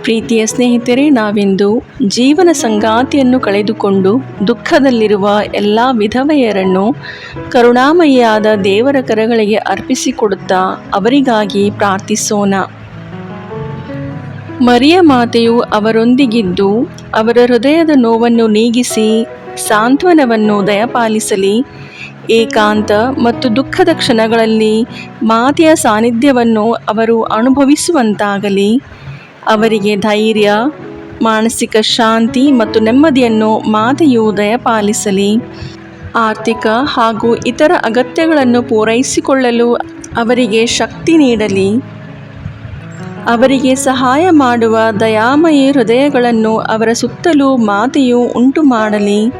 ಪ್ರೀತಿಯ ಸ್ನೇಹಿತರೆ, ನಾವಿಂದು ಜೀವನ ಸಂಗಾತಿಯನ್ನು ಕಳೆದುಕೊಂಡು ದುಃಖದಲ್ಲಿರುವ ಎಲ್ಲ ವಿಧವೆಯರನ್ನು ಕರುಣಾಮಯಿಯಾದ ದೇವರ ಕರಗಳಿಗೆ ಅರ್ಪಿಸಿಕೊಡುತ್ತಾ ಅವರಿಗಾಗಿ ಪ್ರಾರ್ಥಿಸೋಣ. ಮರಿಯ ಮಾತೆಯು ಅವರೊಂದಿಗಿದ್ದು ಅವರ ಹೃದಯದ ನೋವನ್ನು ನೀಗಿಸಿ ಸಾಂತ್ವನವನ್ನು ದಯಪಾಲಿಸಲಿ. ಏಕಾಂತ ಮತ್ತು ದುಃಖದ ಕ್ಷಣಗಳಲ್ಲಿ ಮಾತೆಯ ಸಾನ್ನಿಧ್ಯವನ್ನು ಅವರು ಅನುಭವಿಸುವಂತಾಗಲಿ. ಅವರಿಗೆ ಧೈರ್ಯ, ಮಾನಸಿಕ ಶಾಂತಿ ಮತ್ತು ನೆಮ್ಮದಿಯನ್ನು ಮಾತೆಯು ದಯಪಾಲಿಸಲಿ. ಆರ್ಥಿಕ ಹಾಗೂ ಇತರ ಅಗತ್ಯಗಳನ್ನು ಪೂರೈಸಿಕೊಳ್ಳಲು ಅವರಿಗೆ ಶಕ್ತಿ ನೀಡಲಿ. ಅವರಿಗೆ ಸಹಾಯ ಮಾಡುವ ದಯಾಮಯಿ ಹೃದಯಗಳನ್ನು ಅವರ ಸುತ್ತಲೂ ಮಾತೆಯು ಉಂಟು ಮಾಡಲಿ.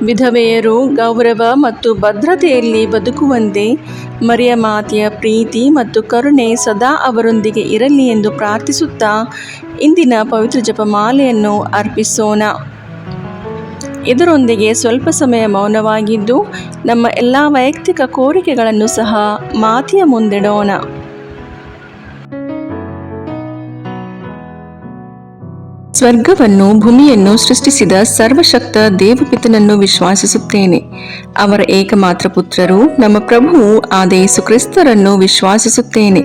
ವಿಧವೆಯರು ಗೌರವ ಮತ್ತು ಭದ್ರತೆಯಲ್ಲಿ ಬದುಕುವಂತೆ ಮರಿಯ ಮಾತೆಯ ಪ್ರೀತಿ ಮತ್ತು ಕರುಣೆ ಸದಾ ಅವರೊಂದಿಗೆ ಇರಲಿ ಎಂದು ಪ್ರಾರ್ಥಿಸುತ್ತಾ ಇಂದಿನ ಪವಿತ್ರ ಜಪಮಾಲೆಯನ್ನು ಅರ್ಪಿಸೋಣ. ಇದರೊಂದಿಗೆ ಸ್ವಲ್ಪ ಸಮಯ ಮೌನವಾಗಿದ್ದು ನಮ್ಮ ಎಲ್ಲ ವೈಯಕ್ತಿಕ ಕೋರಿಕೆಗಳನ್ನು ಸಹ ಮಾತೆಯ ಮುಂದಿಡೋಣ. ಸ್ವರ್ಗವನ್ನು ಭೂಮಿಯನ್ನು ಸೃಷ್ಟಿಸಿದ ಸರ್ವಶಕ್ತ ದೇವಪಿತನನ್ನು ವಿಶ್ವಾಸಿಸುತ್ತೇನೆ. ಅವರ ಏಕಮಾತ್ರ ಪುತ್ರರು ನಮ್ಮ ಪ್ರಭುವು ಆದ ಯೇಸು ಕ್ರಿಸ್ತರನ್ನು ವಿಶ್ವಾಸಿಸುತ್ತೇನೆ.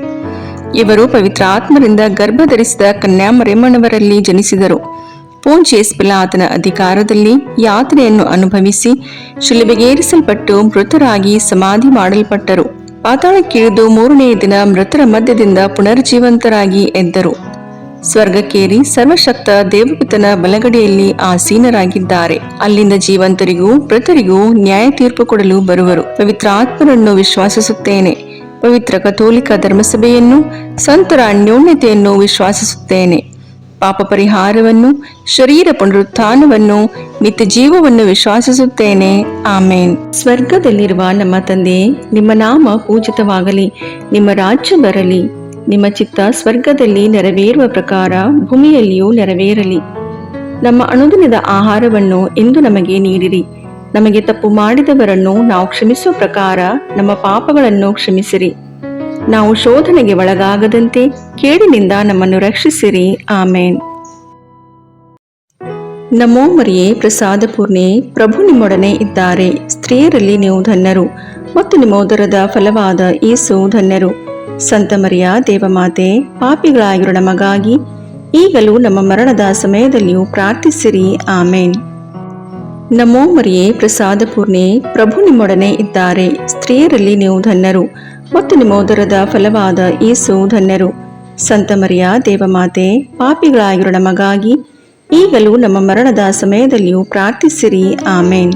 ಇವರು ಪವಿತ್ರ ಆತ್ಮರಿಂದ ಗರ್ಭಧರಿಸಿದ ಕನ್ಯಾಮರಿಯಮ್ಮನವರಲ್ಲಿ ಜನಿಸಿದರು. ಪೋಂಚಿಯಸ್ ಪಿಲಾತನ ಅಧಿಕಾರದಲ್ಲಿ ಯಾತನೆಯನ್ನು ಅನುಭವಿಸಿ ಶಿಲುಬೆಗೇರಿಸಲ್ಪಟ್ಟು ಮೃತರಾಗಿ ಸಮಾಧಿ ಮಾಡಲ್ಪಟ್ಟರು. ಪಾತಾಳಕ್ಕಿಳಿದು ಮೂರನೆಯ ದಿನ ಮೃತರ ಮಧ್ಯದಿಂದ ಪುನರ್ಜೀವಂತರಾಗಿ ಎದ್ದರು. ಸ್ವರ್ಗಕ್ಕೇರಿ ಸರ್ವಶಕ್ತ ದೇವಪಿತನ ಬಲಗಡೆಯಲ್ಲಿ ಆಸೀನರಾಗಿದ್ದಾರೆ. ಅಲ್ಲಿಂದ ಜೀವಂತರಿಗೂ ಮೃತರಿಗೂ ನ್ಯಾಯ ತೀರ್ಪು ಕೊಡಲು ಬರುವರು. ಪವಿತ್ರ ಆತ್ಮರನ್ನು ವಿಶ್ವಾಸಿಸುತ್ತೇನೆ. ಪವಿತ್ರ ಕಥೋಲಿಕ ಧರ್ಮಸಭೆಯನ್ನು, ಸಂತರ ಅನ್ಯೋನ್ಯತೆಯನ್ನು ವಿಶ್ವಾಸಿಸುತ್ತೇನೆ. ಪಾಪ ಪರಿಹಾರವನ್ನು, ಶರೀರ ಪುನರುತ್ಥಾನವನ್ನು, ನಿತ್ಯ ಜೀವವನ್ನು ವಿಶ್ವಾಸಿಸುತ್ತೇನೆ. ಆಮೇನ್. ಸ್ವರ್ಗದಲ್ಲಿರುವ ನಮ್ಮ ತಂದೆಯೇ, ನಿಮ್ಮ ನಾಮ ಪೂಜಿತವಾಗಲಿ. ನಿಮ್ಮ ರಾಜ್ಯ ಬರಲಿ. ನಿಮ್ಮ ಚಿತ್ತ ಸ್ವರ್ಗದಲ್ಲಿ ನೆರವೇರುವ ಪ್ರಕಾರ ಭೂಮಿಯಲ್ಲಿಯೂ ನೆರವೇರಲಿ. ನಮ್ಮ ಅನುದಿನದ ಆಹಾರವನ್ನು ಇಂದು ನಮಗೆ ನೀಡಿರಿ. ನಮಗೆ ತಪ್ಪು ಮಾಡಿದವರನ್ನು ನಾವು ಕ್ಷಮಿಸುವ ಪ್ರಕಾರ ನಮ್ಮ ಪಾಪಗಳನ್ನು ಕ್ಷಮಿಸಿರಿ. ನಾವು ಶೋಧನೆಗೆ ಒಳಗಾಗದಂತೆ ಕೇಡಿನಿಂದ ನಮ್ಮನ್ನು ರಕ್ಷಿಸಿರಿ. ಆಮೇನ್. ನಮೋ ಮರಿಯೇ, ಪ್ರಸಾದ ಪೂರ್ಣೆ, ಪ್ರಭು ನಿಮ್ಮೊಡನೆ ಇದ್ದಾರೆ. ಸ್ತ್ರೀಯರಲ್ಲಿ ನೀವು ಧನ್ಯರು ಮತ್ತು ನಿಮ್ಮ ಉದರದ ಫಲವಾದ ಯೇಸು ಧನ್ಯರು. ಸಂತ ಮರಿಯ ದೇವಮಾತೆ, ಪಾಪಿಗಳಾಗಿರೋ ನಮಗಾಗಿ ಈಗಲೂ ನಮ್ಮ ಮರಣದ ಸಮಯದಲ್ಲಿಯೂ ಪ್ರಾರ್ಥಿಸಿರಿ. ಆಮೇನ್. ನಮೋ ಮರಿಯೇ, ಪ್ರಸಾದ ಪೂರ್ಣೆ, ಪ್ರಭು ನಿಮ್ಮೊಡನೆ ಇದ್ದಾರೆ. ಸ್ತ್ರೀಯರಲ್ಲಿ ನೀವು ಧನ್ಯರು ಮತ್ತು ನಿಮ್ಮ ಉದರದ ಫಲವಾದ ಯೇಸು ಧನ್ಯರು. ಸಂತ ಮರಿಯ ದೇವಮಾತೆ, ಪಾಪಿಗಳಾಗಿರೋ ನಮಗಾಗಿ ಈಗಲೂ ನಮ್ಮ ಮರಣದ ಸಮಯದಲ್ಲಿಯೂ ಪ್ರಾರ್ಥಿಸಿರಿ. ಆಮೇನ್.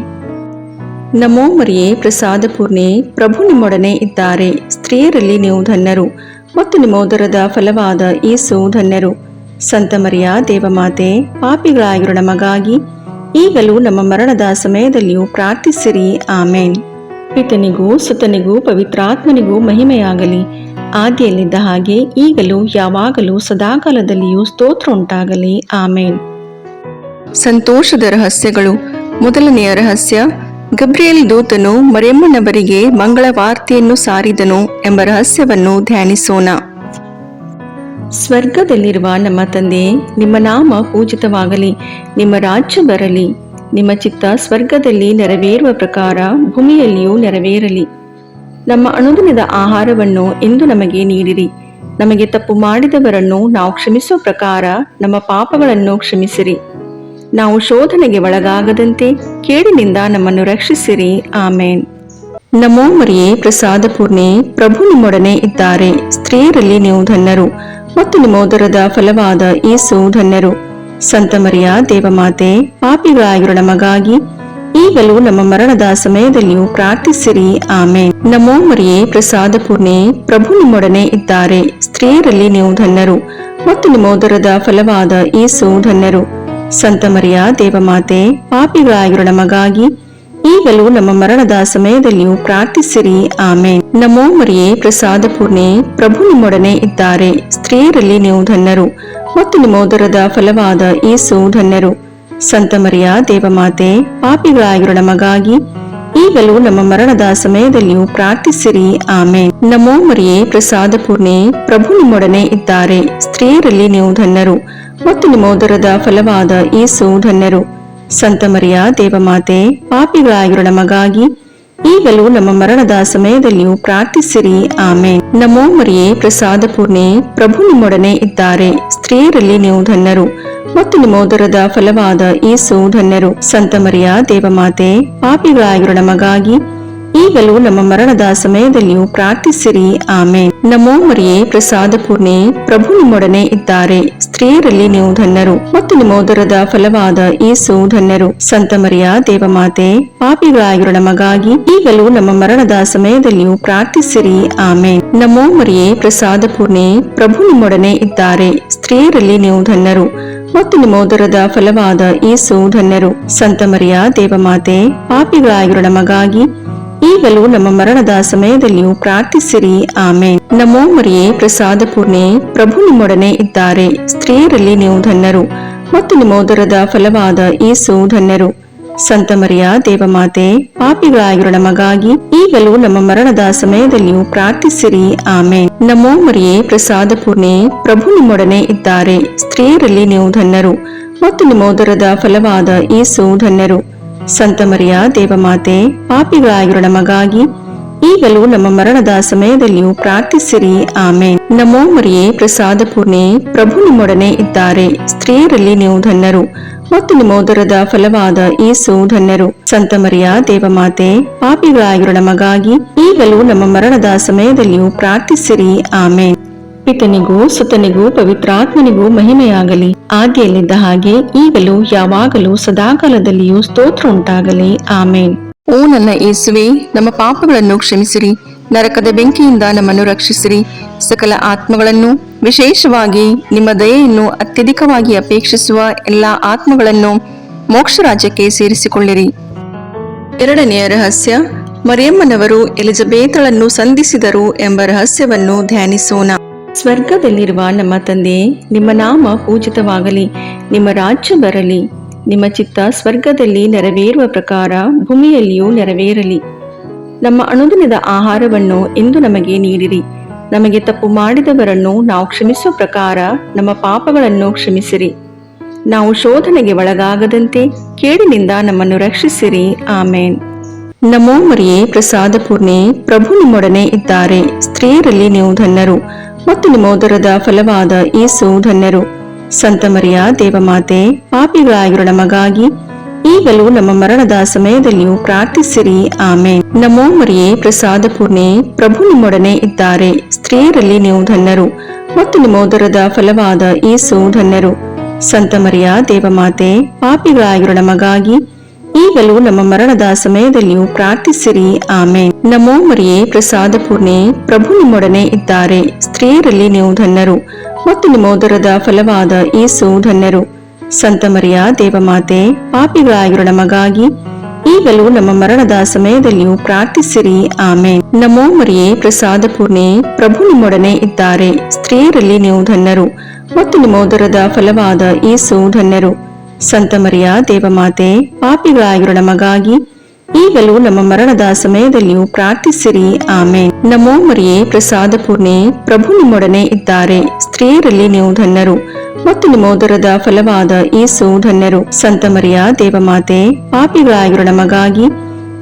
ನಮೋ ಮರಿಯೇ, ಪ್ರಸಾದ ಪೂರ್ಣೆ, ಪ್ರಭು ನಿಮ್ಮೊಡನೆ ಇದ್ದಾರೆ. ಸ್ತ್ರೀಯರಲ್ಲಿ ನೀವು ಧನ್ಯರು ಮತ್ತು ನಿಮ್ಮ ಉದರದ ಫಲವಾದ ಯೇಸು ಧನ್ಯರು. ಸಂತ ಮರಿಯ ದೇವಮಾತೆ, ಪಾಪಿಗಳಾಗಿರೋ ನಮಗಾಗಿ ಈಗಲೂ ನಮ್ಮ ಮರಣದ ಸಮಯದಲ್ಲಿಯೂ ಪ್ರಾರ್ಥಿಸಿರಿ. ಆಮೇನ್. ಪಿತನಿಗೂ ಸುತನಿಗೂ ಪವಿತ್ರಾತ್ಮನಿಗೂ ಮಹಿಮೆಯಾಗಲಿ. ಆದಿಯಲ್ಲಿದ್ದ ಹಾಗೆ ಈಗಲೂ ಯಾವಾಗಲೂ ಸದಾಕಾಲದಲ್ಲಿಯೂ ಸ್ತೋತ್ರ ಉಂಟಾಗಲಿ. ಆಮೇನ್. ಸಂತೋಷದ ರಹಸ್ಯಗಳು. ಮೊದಲನೆಯ ರಹಸ್ಯ, ಗಬ್ರಿಯೇಲ್ ದೂತನು ಮರಿಯಮ್ಮನವರಿಗೆ ಮಂಗಳ ವಾರ್ತೆಯನ್ನು ಸಾರಿದನು ಎಂಬ ರಹಸ್ಯವನ್ನು ಧ್ಯಾನಿಸೋಣ. ಸ್ವರ್ಗದಲ್ಲಿರುವ ನಮ್ಮ ತಂದೆಯೇ, ನಿಮ್ಮ ನಾಮ ಪೂಜಿತವಾಗಲಿ. ನಿಮ್ಮ ರಾಜ್ಯ ಬರಲಿ. ನಿಮ್ಮ ಚಿತ್ತ ಸ್ವರ್ಗದಲ್ಲಿ ನೆರವೇರುವ ಪ್ರಕಾರ ಭೂಮಿಯಲ್ಲಿಯೂ ನೆರವೇರಲಿ. ನಮ್ಮ ಅನುದಿನದ ಆಹಾರವನ್ನು ಇಂದು ನಮಗೆ ನೀಡಿರಿ. ನಮಗೆ ತಪ್ಪು ಮಾಡಿದವರನ್ನು ನಾವು ಕ್ಷಮಿಸುವ ಪ್ರಕಾರ ನಮ್ಮ ಪಾಪಗಳನ್ನು ಕ್ಷಮಿಸಿರಿ. ನಾವು ಶೋಧನೆಗೆ ಒಳಗಾಗದಂತೆ ಕೇಡಿನಿಂದ ನಮ್ಮನ್ನು ರಕ್ಷಿಸಿರಿ. ಆಮೇನ್. ನಮೋ ಮರಿಯೇ, ಪ್ರಸಾದ ಪೂರ್ಣೆ, ಪ್ರಭು ನಿಮ್ಮೊಡನೆ ಇದ್ದಾರೆ. ಸ್ತ್ರೀಯರಲ್ಲಿ ನೀವು ಧನ್ಯರು ಮತ್ತು ನಿಮ್ಮ ಉದರದ ಫಲವಾದ ಯೇಸು ಧನ್ಯರು. ಸಂತ ಮರಿಯ ದೇವಮಾತೆ, ಪಾಪಿಗಳಾಗಿರೋ ನಮಗಾಗಿ ಈಗಲೂ ನಮ್ಮ ಮರಣದ ಸಮಯದಲ್ಲಿಯೂ ಪ್ರಾರ್ಥಿಸಿರಿ. ಆಮೇನ್. ನಮೋ ಮರಿಯೇ, ಪ್ರಸಾದ ಪೂರ್ಣೆ, ಪ್ರಭು ನಿಮ್ಮೊಡನೆ ಇದ್ದಾರೆ. ಸ್ತ್ರೀಯರಲ್ಲಿ ನೀವು ಧನ್ಯರು ಮತ್ತು ನಿಮ್ಮ ಉದರದ ಫಲವಾದ ಯೇಸು ಧನ್ಯರು. ಸಂತ ಮರಿಯ ದೇವಮಾತೆ, ಪಾಪಿಗಳಾಗಿರೋ ನಮಗಾಗಿ ಈಗಲೂ ನಮ್ಮ ಮರಣದ ಸಮಯದಲ್ಲಿಯೂ ಪ್ರಾರ್ಥಿಸಿರಿ. ಆಮೇನ್. ನಮೋ ಮರಿಯೇ, ಪ್ರಸಾದ ಪೂರ್ಣೆ, ಪ್ರಭು ನಿಮ್ಮೊಡನೆ ಇದ್ದಾರೆ. ಸ್ತ್ರೀಯರಲ್ಲಿ ನೀವು ಧನ್ಯರು ಮತ್ತು ನಿಮ್ಮ ಉದರದ ಫಲವಾದ ಯೇಸು ಧನ್ಯರು. ಸಂತ ಮರಿಯ ದೇವಮಾತೆ, ಪಾಪಿಗಳಾಗಿರೋ ನಮಗಾಗಿ ಈಗಲೂ ನಮ್ಮ ಮರಣದ ಸಮಯದಲ್ಲಿಯೂ ಪ್ರಾರ್ಥಿಸಿರಿ. ಆಮೇನ್. ನಮೋ ಮರಿಯೇ, ಪ್ರಸಾದ ಪೂರ್ಣೆ, ಪ್ರಭು ನಿಮ್ಮೊಡನೆ ಇದ್ದಾರೆ. ಸ್ತ್ರೀಯರಲ್ಲಿ ನೀವು ಧನ್ಯರು ಮತ್ತು ನಿಮ್ಮ ಉದರದ ಫಲವಾದ ಯೇಸು ಧನ್ಯರು. ಸಂತ ಮರಿಯ ದೇವಮಾತೆ, ಪಾಪಿಗಳಾಗಿರೋ ನಮಗಾಗಿ ಈಗಲೂ ನಮ್ಮ ಮರಣದ ಸಮಯದಲ್ಲಿಯೂ ಪ್ರಾರ್ಥಿಸಿರಿ. ಆಮೇನ್. ನಮೋ ಮರಿಯೇ, ಪ್ರಸಾದ ಪೂರ್ಣೆ, ಪ್ರಭು ನಿಮ್ಮೊಡನೆ ಇದ್ದಾರೆ. ಸ್ತ್ರೀಯರಲ್ಲಿ ನೀವು ಧನ್ಯರು ಮತ್ತು ನಿಮ್ಮ ಉದರದ ಫಲವಾದ ಯೇಸು ಧನ್ಯರು. ಸಂತ ಮರಿಯ ದೇವಮಾತೆ, ಪಾಪಿಗಳಾಗಿರೋ ನಮಗಾಗಿ ಈಗಲೂ ನಮ್ಮ ಮರಣದ ಸಮಯದಲ್ಲಿಯೂ ಪ್ರಾರ್ಥಿಸಿರಿ. ಆಮೇನ್. ನಮೋ ಮರಿಯೇ, ಪ್ರಸಾದ ಪೂರ್ಣೆ, ಪ್ರಭು ನಿಮ್ಮೊಡನೆ ಇದ್ದಾರೆ. ಸ್ತ್ರೀಯರಲ್ಲಿ ನೀವು ಧನ್ಯರು ಮತ್ತು ನಿಮ್ಮ ಉದರದ ಫಲವಾದ ಯೇಸು ಧನ್ಯರು. ಸಂತ ಮರಿಯ ದೇವಮಾತೆ, ಪಾಪಿಗಳಾಗಿರೋ ನಮಗಾಗಿ ಈಗಲೂ ನಮ್ಮ ಮರಣದ ಸಮಯದಲ್ಲಿಯೂ ಪ್ರಾರ್ಥಿಸಿರಿ. ಆಮೇನ್. ನಮೋ ಮರಿಯೇ, ಪ್ರಸಾದ ಪೂರ್ಣೆ, ಪ್ರಭು ನಿಮ್ಮೊಡನೆ ಇದ್ದಾರೆ. ಸ್ತ್ರೀಯರಲ್ಲಿ ನೀವು ಧನ್ಯರು ಮತ್ತು ನಿಮ್ಮ ಉದರದ ಫಲವಾದ ಯೇಸು ಧನ್ಯರು. ಸಂತ ಮರಿಯ ದೇವಮಾತೆ, ಪಾಪಿಗಳಾಗಿರೋ ನಮಗಾಗಿ ಈಗಲೂ ನಮ್ಮ ಮರಣದ ಸಮಯದಲ್ಲಿಯೂ ಪ್ರಾರ್ಥಿಸಿರಿ. ಆಮೇನ್. ನಮೋ ಮರಿಯೇ, ಪ್ರಸಾದ ಪೂರ್ಣೆ, ಪ್ರಭು ನಿಮ್ಮೊಡನೆ ಇದ್ದಾರೆ. ಸ್ತ್ರೀಯರಲ್ಲಿ ನೀವು ಧನ್ಯರು ಮತ್ತು ನಿಮ್ಮ ಉದರದ ಫಲವಾದ ಯೇಸು ಧನ್ಯರು. ಸಂತ ಮರಿಯ ದೇವಮಾತೆ, ಪಾಪಿಗಳಾಗಿರೋ ನಮಗಾಗಿ ಈಗಲೂ ನಮ್ಮ ಮರಣದ ಸಮಯದಲ್ಲಿಯೂ ಪ್ರಾರ್ಥಿಸಿರಿ. ಆಮೇನ್. ನಮೋ ಮರಿಯೇ, ಪ್ರಸಾದ ಪೂರ್ಣೆ, ಪ್ರಭು ನಿಮ್ಮೊಡನೆ ಇದ್ದಾರೆ. ಸ್ತ್ರೀಯರಲ್ಲಿ ನೀವು ಧನ್ಯರು ಮತ್ತು ನಿಮ್ಮ ಉದರದ ಫಲವಾದ ಯೇಸು ಧನ್ಯರು. ಸಂತ ಮರಿಯ ದೇವಮಾತೆ, ಪಾಪಿಗಳಾಗಿರೋ ನಮಗಾಗಿ ಈಗಲೂ ನಮ್ಮ ಮರಣದ ಸಮಯದಲ್ಲಿಯೂ ಪ್ರಾರ್ಥಿಸಿರಿ. ಆಮೇನ್. ನಮೋ ಮರಿಯೇ, ಪ್ರಸಾದ ಪೂರ್ಣೆ, ಪ್ರಭು ನಿಮ್ಮೊಡನೆ ಇದ್ದಾರೆ. ಸ್ತ್ರೀಯರಲ್ಲಿ ನೀವು ಧನ್ಯರು ಮತ್ತು ನಿಮ್ಮ ಉದರದ ಫಲವಾದ ಯೇಸು ಧನ್ಯರು. ಸಂತ ಮರಿಯ ದೇವಮಾತೆ, ಪಾಪಿಗಳಾಗಿರೋ ನಮಗಾಗಿ ಈಗಲೂ ನಮ್ಮ ಮರಣದ ಸಮಯದಲ್ಲಿಯೂ ಪ್ರಾರ್ಥಿಸಿರಿ. ಆಮೇನ್. ಪಿತನಿಗೂ ಸುತನಿಗೂ ಪವಿತ್ರಾತ್ಮನಿಗೂ ಮಹಿಮೆಯಾಗಲಿ, ಆದಿಯಲ್ಲಿದ್ದ ಹಾಗೆ ಈಗಲೂ ಯಾವಾಗಲೂ ಸದಾಕಾಲದಲ್ಲಿಯೂ ಸ್ತೋತ್ರ ಉಂಟಾಗಲಿ. ಆಮೇನ್. ಓ ನನ್ನ ಯೇಸುವೆ, ನಮ್ಮ ಪಾಪಗಳನ್ನು ಕ್ಷಮಿಸಿರಿ, ನರಕದ ಬೆಂಕಿಯಿಂದ ನಮ್ಮನ್ನು ರಕ್ಷಿಸಿರಿ, ಸಕಲ ಆತ್ಮಗಳನ್ನು, ವಿಶೇಷವಾಗಿ ನಿಮ್ಮ ದಯೆಯನ್ನು ಅತ್ಯಧಿಕವಾಗಿ ಅಪೇಕ್ಷಿಸುವ ಎಲ್ಲಾ ಆತ್ಮಗಳನ್ನು ಮೋಕ್ಷ ರಾಜ್ಯಕ್ಕೆ ಸೇರಿಸಿಕೊಳ್ಳಿರಿ. ಎರಡನೆಯ ರಹಸ್ಯ, ಮರಿಯಮ್ಮನವರು ಎಲಿಜಬೇತಳನ್ನು ಸಂಧಿಸಿದರು ಎಂಬ ರಹಸ್ಯವನ್ನು ಧ್ಯಾನಿಸೋಣ. ಸ್ವರ್ಗದಲ್ಲಿರುವ ನಮ್ಮ ತಂದೆ, ನಿಮ್ಮ ನಾಮ ಪೂಜಿತವಾಗಲಿ, ನಿಮ್ಮ ರಾಜ್ಯ ಬರಲಿ, ನಿಮ್ಮ ಚಿತ್ತ ಸ್ವರ್ಗದಲ್ಲಿ ನೆರವೇರುವ ಪ್ರಕಾರ ಭೂಮಿಯಲ್ಲಿಯೂ ನೆರವೇರಲಿ. ನಮ್ಮ ಅನುದಿನದ ಆಹಾರವನ್ನು ಇಂದು ನಮಗೆ ನೀಡಿರಿ. ನಮಗೆ ತಪ್ಪು ಮಾಡಿದವರನ್ನು ನಾವು ಕ್ಷಮಿಸುವ ಪ್ರಕಾರ ನಮ್ಮ ಪಾಪಗಳನ್ನು ಕ್ಷಮಿಸಿರಿ. ನಾವು ಶೋಧನೆಗೆ ಒಳಗಾಗದಂತೆ ಕೇಡಿನಿಂದ ನಮ್ಮನ್ನು ರಕ್ಷಿಸಿರಿ. ಆಮೇನ್. ನಮೋ ಮರಿಯೇ, ಪ್ರಸಾದ ಪೂರ್ಣೆ, ಪ್ರಭು ನಿಮ್ಮೊಡನೆ ಇದ್ದಾರೆ. ಸ್ತ್ರೀಯರಲ್ಲಿ ನೀವು ಧನ್ಯರು ಮತ್ತು ನಿಮ್ಮ ಉದರದ ಫಲವಾದ ಯೇಸು ಧನ್ಯರು. ಸಂತ ಮರಿಯ ದೇವಮಾತೆ, ಪಾಪಿಗಳಾಗಿರೋ ನಮಗಾಗಿ ಈಗಲೂ ನಮ್ಮ ಮರಣದ ಸಮಯದಲ್ಲಿಯೂ ಪ್ರಾರ್ಥಿಸಿರಿ. ಆಮೇನ್. ನಮೋ ಮರಿಯೇ, ಪ್ರಸಾದ ಪೂರ್ಣೆ, ಪ್ರಭು ನಿಮ್ಮೊಡನೆ ಇದ್ದಾರೆ. ಸ್ತ್ರೀಯರಲ್ಲಿ ನೀವು ಧನ್ಯರು ಮತ್ತು ನಿಮ್ಮ ಉದರದ ಫಲವಾದ ಯೇಸು ಧನ್ಯರು. ಸಂತ ಮರಿಯ ದೇವಮಾತೆ, ಪಾಪಿಗಳಾಗಿರೋ ನಮಗಾಗಿ ಈಗಲೂ ನಮ್ಮ ಮರಣದ ಸಮಯದಲ್ಲಿಯೂ ಪ್ರಾರ್ಥಿಸಿರಿ. ಆಮೇನ್. ನಮೋ ಮರಿಯೇ, ಪ್ರಸಾದ ಪೂರ್ಣೆ, ಪ್ರಭು ನಿಮ್ಮೊಡನೆ ಇದ್ದಾರೆ. ಸ್ತ್ರೀಯರಲ್ಲಿ ನೀವು ಧನ್ಯರು ಮತ್ತು ನಿಮ್ಮ ಉದರದ ಫಲವಾದ ಯೇಸು ಧನ್ಯರು. ಸಂತ ಮರಿಯ ದೇವಮಾತೆ, ಪಾಪಿಗಳಾಗಿರೋ ನಮಗಾಗಿ ಈಗಲೂ ನಮ್ಮ ಮರಣದ ಸಮಯದಲ್ಲಿಯೂ ಪ್ರಾರ್ಥಿಸಿರಿ. ಆಮೇನ್. ನಮೋ ಮರಿಯೇ, ಪ್ರಸಾದ ಪೂರ್ಣೆ, ಪ್ರಭು ನಿಮ್ಮೊಡನೆ ಇದ್ದಾರೆ. ಸ್ತ್ರೀಯರಲ್ಲಿ ನೀವು ಧನ್ಯರು ಮತ್ತು ನಿಮ್ಮ ಉದರದ ಫಲವಾದ ಯೇಸು ಧನ್ಯರು. ಸಂತ ಮರಿಯ ದೇವಮಾತೆ, ಪಾಪಿಗಳಾಗಿರೋ ನಮಗಾಗಿ ಈಗಲೂ ನಮ್ಮ ಮರಣದ ಸಮಯದಲ್ಲಿಯೂ ಪ್ರಾರ್ಥಿಸಿರಿ. ಆಮೇನ್. ನಮೋ ಮರಿಯೇ, ಪ್ರಸಾದ ಪೂರ್ಣೆ, ಪ್ರಭು ನಿಮ್ಮೊಡನೆ ಇದ್ದಾರೆ. ಸ್ತ್ರೀಯರಲ್ಲಿ ನೀವು ಧನ್ಯರು ಮತ್ತು ನಿಮ್ಮ ಉದರದ ಫಲವಾದ ಯೇಸು ಧನ್ಯರು. ಸಂತ ಮರಿಯ ದೇವಮಾತೆ, ಪಾಪಿಗಳಾಗಿರೋ ನಮಗಾಗಿ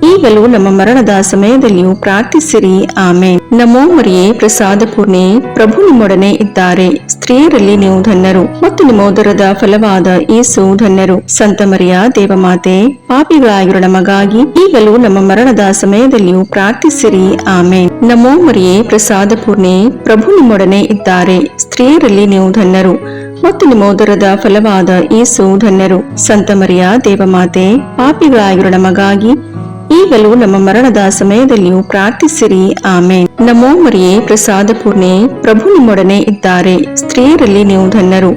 ಈಗಲೂ ನಮ್ಮ ಮರಣದ ಸಮಯದಲ್ಲಿಯೂ ಪ್ರಾರ್ಥಿಸಿರಿ. ಆಮೇನ್. ನಮೋ ಮರಿಯೇ, ಪ್ರಸಾದ ಪೂರ್ಣೆ, ಪ್ರಭು ನಿಮ್ಮೊಡನೆ ಇದ್ದಾರೆ. ಸ್ತ್ರೀಯರಲ್ಲಿ ನೀವು ಧನ್ಯರು ಮತ್ತು ನಿಮ್ಮ ಉದರದ ಫಲವಾದ ಯೇಸು ಧನ್ಯರು. ಸಂತ ಮರಿಯ ದೇವಮಾತೆ, ಪಾಪಿಗಳಾಗಿರೋ ನಮಗಾಗಿ ಈಗಲೂ ನಮ್ಮ ಮರಣದ ಸಮಯದಲ್ಲಿಯೂ ಪ್ರಾರ್ಥಿಸಿರಿ. ಆಮೇನ್. ನಮೋ ಮರಿಯೇ, ಪ್ರಸಾದ ಪೂರ್ಣೆ, ಪ್ರಭು ನಿಮ್ಮೊಡನೆ ಇದ್ದಾರೆ. ಸ್ತ್ರೀಯರಲ್ಲಿ ನೀವು ಧನ್ಯರು ಮತ್ತು ನಿಮ್ಮ ಉದರದ ಫಲವಾದ ಯೇಸು ಧನ್ಯರು. ಸಂತ ಮರಿಯ ದೇವಮಾತೆ, ಪಾಪಿಗಳಾಗಿರೋ ನಮಗಾಗಿ ಈಗಲೂ ನಮ್ಮ ಮರಣದ ಸಮಯದಲ್ಲಿಯೂ ಪ್ರಾರ್ಥಿಸಿರಿ. ಆಮೇನ್. ನಮೋ ಮರಿಯೇ, ಪ್ರಸಾದ ಪೂರ್ಣೆ, ಪ್ರಭು ನಿಮ್ಮೊಡನೆ ಇದ್ದಾರೆ. ಸ್ತ್ರೀಯರಲ್ಲಿ ನೀವು ಧನ್ಯರು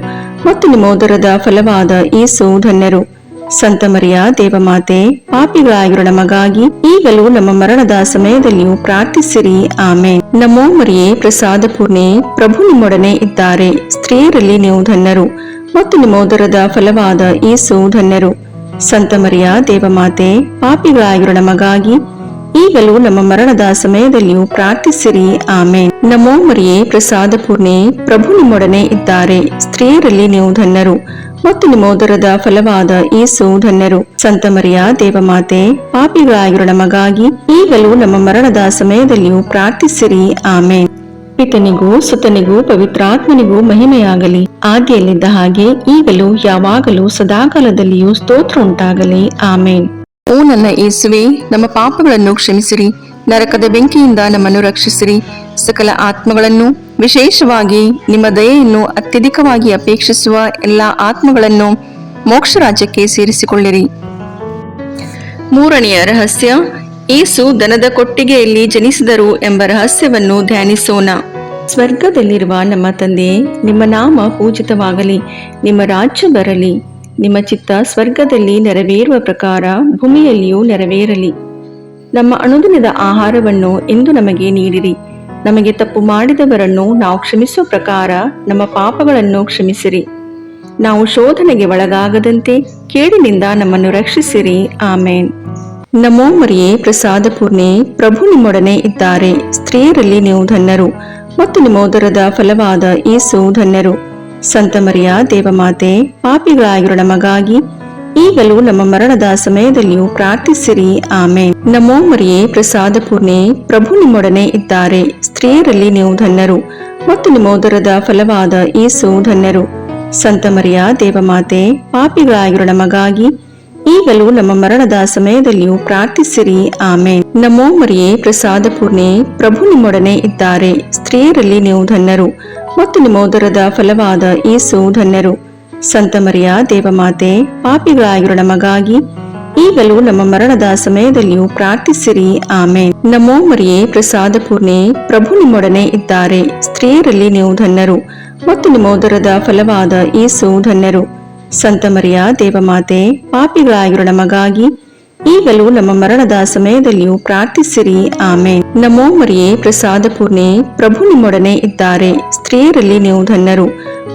ಮತ್ತು ನಿಮ್ಮ ಉದರದ ಫಲವಾದ ಯೇಸು ಧನ್ಯರು. ಸಂತ ಮರಿಯ ದೇವಮಾತೆ, ಪಾಪಿಗಳಾಗಿರೋ ನಮಗಾಗಿ ಈಗಲೂ ನಮ್ಮ ಮರಣದ ಸಮಯದಲ್ಲಿಯೂ ಪ್ರಾರ್ಥಿಸಿರಿ. ಆಮೇನ್. ನಮೋ ಮರಿಯೇ, ಪ್ರಸಾದ ಪೂರ್ಣೆ, ಪ್ರಭು ನಿಮ್ಮೊಡನೆ ಇದ್ದಾರೆ. ಸ್ತ್ರೀಯರಲ್ಲಿ ನೀವು ಧನ್ಯರು ಮತ್ತು ನಿಮ್ಮ ಉದರದ ಫಲವಾದ ಯೇಸು ಧನ್ಯರು. ಸಂತ ಮರಿಯ ದೇವಮಾತೆ, ಪಾಪಿಗಳಾಗಿರೋ ನಮಗಾಗಿ ಈಗಲೂ ನಮ್ಮ ಮರಣದ ಸಮಯದಲ್ಲಿಯೂ ಪ್ರಾರ್ಥಿಸಿರಿ. ಆಮೇನ್. ನಮೋ ಮರಿಯೇ, ಪ್ರಸಾದ ಪೂರ್ಣೆ, ಪ್ರಭು ನಿಮ್ಮೊಡನೆ ಇದ್ದಾರೆ. ಸ್ತ್ರೀಯರಲ್ಲಿ ನೀವು ಧನ್ಯರು ಮತ್ತು ನಿಮ್ಮ ಉದರದ ಫಲವಾದ ಯೇಸು ಧನ್ಯರು. ಸಂತ ಮರಿಯ ದೇವಮಾತೆ, ಪಾಪಿಗಳಾಗಿರೋ ನಮಗಾಗಿ ಈಗಲೂ ನಮ್ಮ ಮರಣದ ಸಮಯದಲ್ಲಿಯೂ ಪ್ರಾರ್ಥಿಸಿರಿ. ಆಮೇನ್. ಪಿತನಿಗೂ ಸುತನಿಗೂ ಪವಿತ್ರಾತ್ಮನಿಗೂ ಮಹಿಮೆಯಾಗಲಿ, ಆದಿಯಲ್ಲಿದ್ದ ಹಾಗೆ ಈಗಲೂ ಯಾವಾಗಲೂ ಸದಾಕಾಲದಲ್ಲಿಯೂ ಸ್ತೋತ್ರ ಉಂಟಾಗಲಿ. ಆಮೇನ್. ಓ ನನ್ನ ಯೇಸುವೆ, ನಮ್ಮ ಪಾಪಗಳನ್ನು ಕ್ಷಮಿಸಿರಿ, ನರಕದ ಬೆಂಕಿಯಿಂದ ನಮ್ಮನ್ನು ರಕ್ಷಿಸಿರಿ, ಸಕಲ ಆತ್ಮಗಳನ್ನು, ವಿಶೇಷವಾಗಿ ನಿಮ್ಮ ದಯೆಯನ್ನು ಅತ್ಯಧಿಕವಾಗಿ ಅಪೇಕ್ಷಿಸುವ ಎಲ್ಲ ಆತ್ಮಗಳನ್ನು ಮೋಕ್ಷ ರಾಜ್ಯಕ್ಕೆ ಸೇರಿಸಿಕೊಳ್ಳಿರಿ. ಮೂರನೆಯ ರಹಸ್ಯ, ಯೇಸು ದನದ ಕೊಟ್ಟಿಗೆಯಲ್ಲಿ ಜನಿಸಿದರು ಎಂಬ ರಹಸ್ಯವನ್ನು ಧ್ಯಾನಿಸೋಣ. ಸ್ವರ್ಗದಲ್ಲಿರುವ ನಮ್ಮ ತಂದೆ, ನಿಮ್ಮ ನಾಮ ಪೂಜಿತವಾಗಲಿ, ನಿಮ್ಮ ರಾಜ್ಯ ಬರಲಿ, ನಿಮ್ಮ ಚಿತ್ತ ಸ್ವರ್ಗದಲ್ಲಿ ನೆರವೇರುವ ಪ್ರಕಾರ ಭೂಮಿಯಲ್ಲಿಯೂ ನೆರವೇರಲಿ. ನಮ್ಮ ಅನುದಿನದ ಆಹಾರವನ್ನು ಇಂದು ನಮಗೆ ನೀಡಿರಿ. ನಮಗೆ ತಪ್ಪು ಮಾಡಿದವರನ್ನು ನಾವು ಕ್ಷಮಿಸುವ ಪ್ರಕಾರ ನಮ್ಮ ಪಾಪಗಳನ್ನು ಕ್ಷಮಿಸಿರಿ. ನಾವು ಶೋಧನೆಗೆ ಒಳಗಾಗದಂತೆ ಕೇಡಿನಿಂದ ನಮ್ಮನ್ನು ರಕ್ಷಿಸಿರಿ. ಆಮೇನ್. ನಮೋ ಮರಿಯೇ, ಪ್ರಸಾದ ಪೂರ್ಣೆ, ಪ್ರಭು ನಿಮ್ಮೊಡನೆ ಇದ್ದಾರೆ. ಸ್ತ್ರೀಯರಲ್ಲಿ ನೀವು ಧನ್ಯರು ಮತ್ತು ನಿಮ್ಮ ಉದರದ ಫಲವಾದ ಯೇಸು ಧನ್ಯರು. ಸಂತ ಮರಿಯ ದೇವಮಾತೆ, ಪಾಪಿಗಳಾಗಿರೋ ನಮಗಾಗಿ ಈಗಲೂ ನಮ್ಮ ಮರಣದ ಸಮಯದಲ್ಲಿಯೂ ಪ್ರಾರ್ಥಿಸಿರಿ. ಆಮೇನ್. ನಮೋ ಮರಿಯೇ, ಪ್ರಸಾದ ಪೂರ್ಣೆ, ಪ್ರಭು ನಿಮ್ಮೊಡನೆ ಇದ್ದಾರೆ. ಸ್ತ್ರೀಯರಲ್ಲಿ ನೀವು ಧನ್ಯರು ಮತ್ತು ನಿಮ್ಮ ಉದರದ ಫಲವಾದ ಯೇಸು ಧನ್ಯರು. ಸಂತ ಮರಿಯ ದೇವಮಾತೆ, ಪಾಪಿಗಳಾಗಿರೋ ನಮಗಾಗಿ ಈಗಲೂ ನಮ್ಮ ಮರಣದ ಸಮಯದಲ್ಲಿಯೂ ಪ್ರಾರ್ಥಿಸಿರಿ. ಆಮೇನ್. ನಮೋ ಮರಿಯೇ, ಪ್ರಸಾದ ಪೂರ್ಣೆ, ಪ್ರಭು ನಿಮ್ಮೊಡನೆ ಇದ್ದಾರೆ. ಸ್ತ್ರೀಯರಲ್ಲಿ ನೀವು ಧನ್ಯರು ಮತ್ತು ನಿಮ್ಮ ಉದರದ ಫಲವಾದ ಯೇಸು ಧನ್ಯರು. ಸಂತ ಮರಿಯ ದೇವಮಾತೆ, ಪಾಪಿಗಳಾಗಿರೋ ನಮಗಾಗಿ ಈಗಲೂ ನಮ್ಮ ಮರಣದ ಸಮಯದಲ್ಲಿಯೂ ಪ್ರಾರ್ಥಿಸಿರಿ. ಆಮೇನ್. ನಮೋ ಮರಿಯೇ, ಪ್ರಸಾದ ಪೂರ್ಣೆ, ಪ್ರಭು ನಿಮ್ಮೊಡನೆ ಇದ್ದಾರೆ. ಸ್ತ್ರೀಯರಲ್ಲಿ ನೀವು ಧನ್ಯರು ಮತ್ತು ನಿಮ್ಮ ಉದರದ ಫಲವಾದ ಯೇಸು ಧನ್ಯರು. ಸಂತ ಮರಿಯ ದೇವಮಾತೆ, ಪಾಪಿಗಳಾಗಿರೋ ನಮಗಾಗಿ ಈಗಲೂ ನಮ್ಮ ಮರಣದ ಸಮಯದಲ್ಲಿಯೂ ಪ್ರಾರ್ಥಿಸಿರಿ. ಆಮೇನ್. ನಮೋ ಮರಿಯೇ, ಪ್ರಸಾದ ಪೂರ್ಣೆ, ಪ್ರಭು ನಿಮ್ಮೊಡನೆ ಇದ್ದಾರೆ. ಸ್ತ್ರೀಯರಲ್ಲಿ ನೀವು ಧನ್ಯರು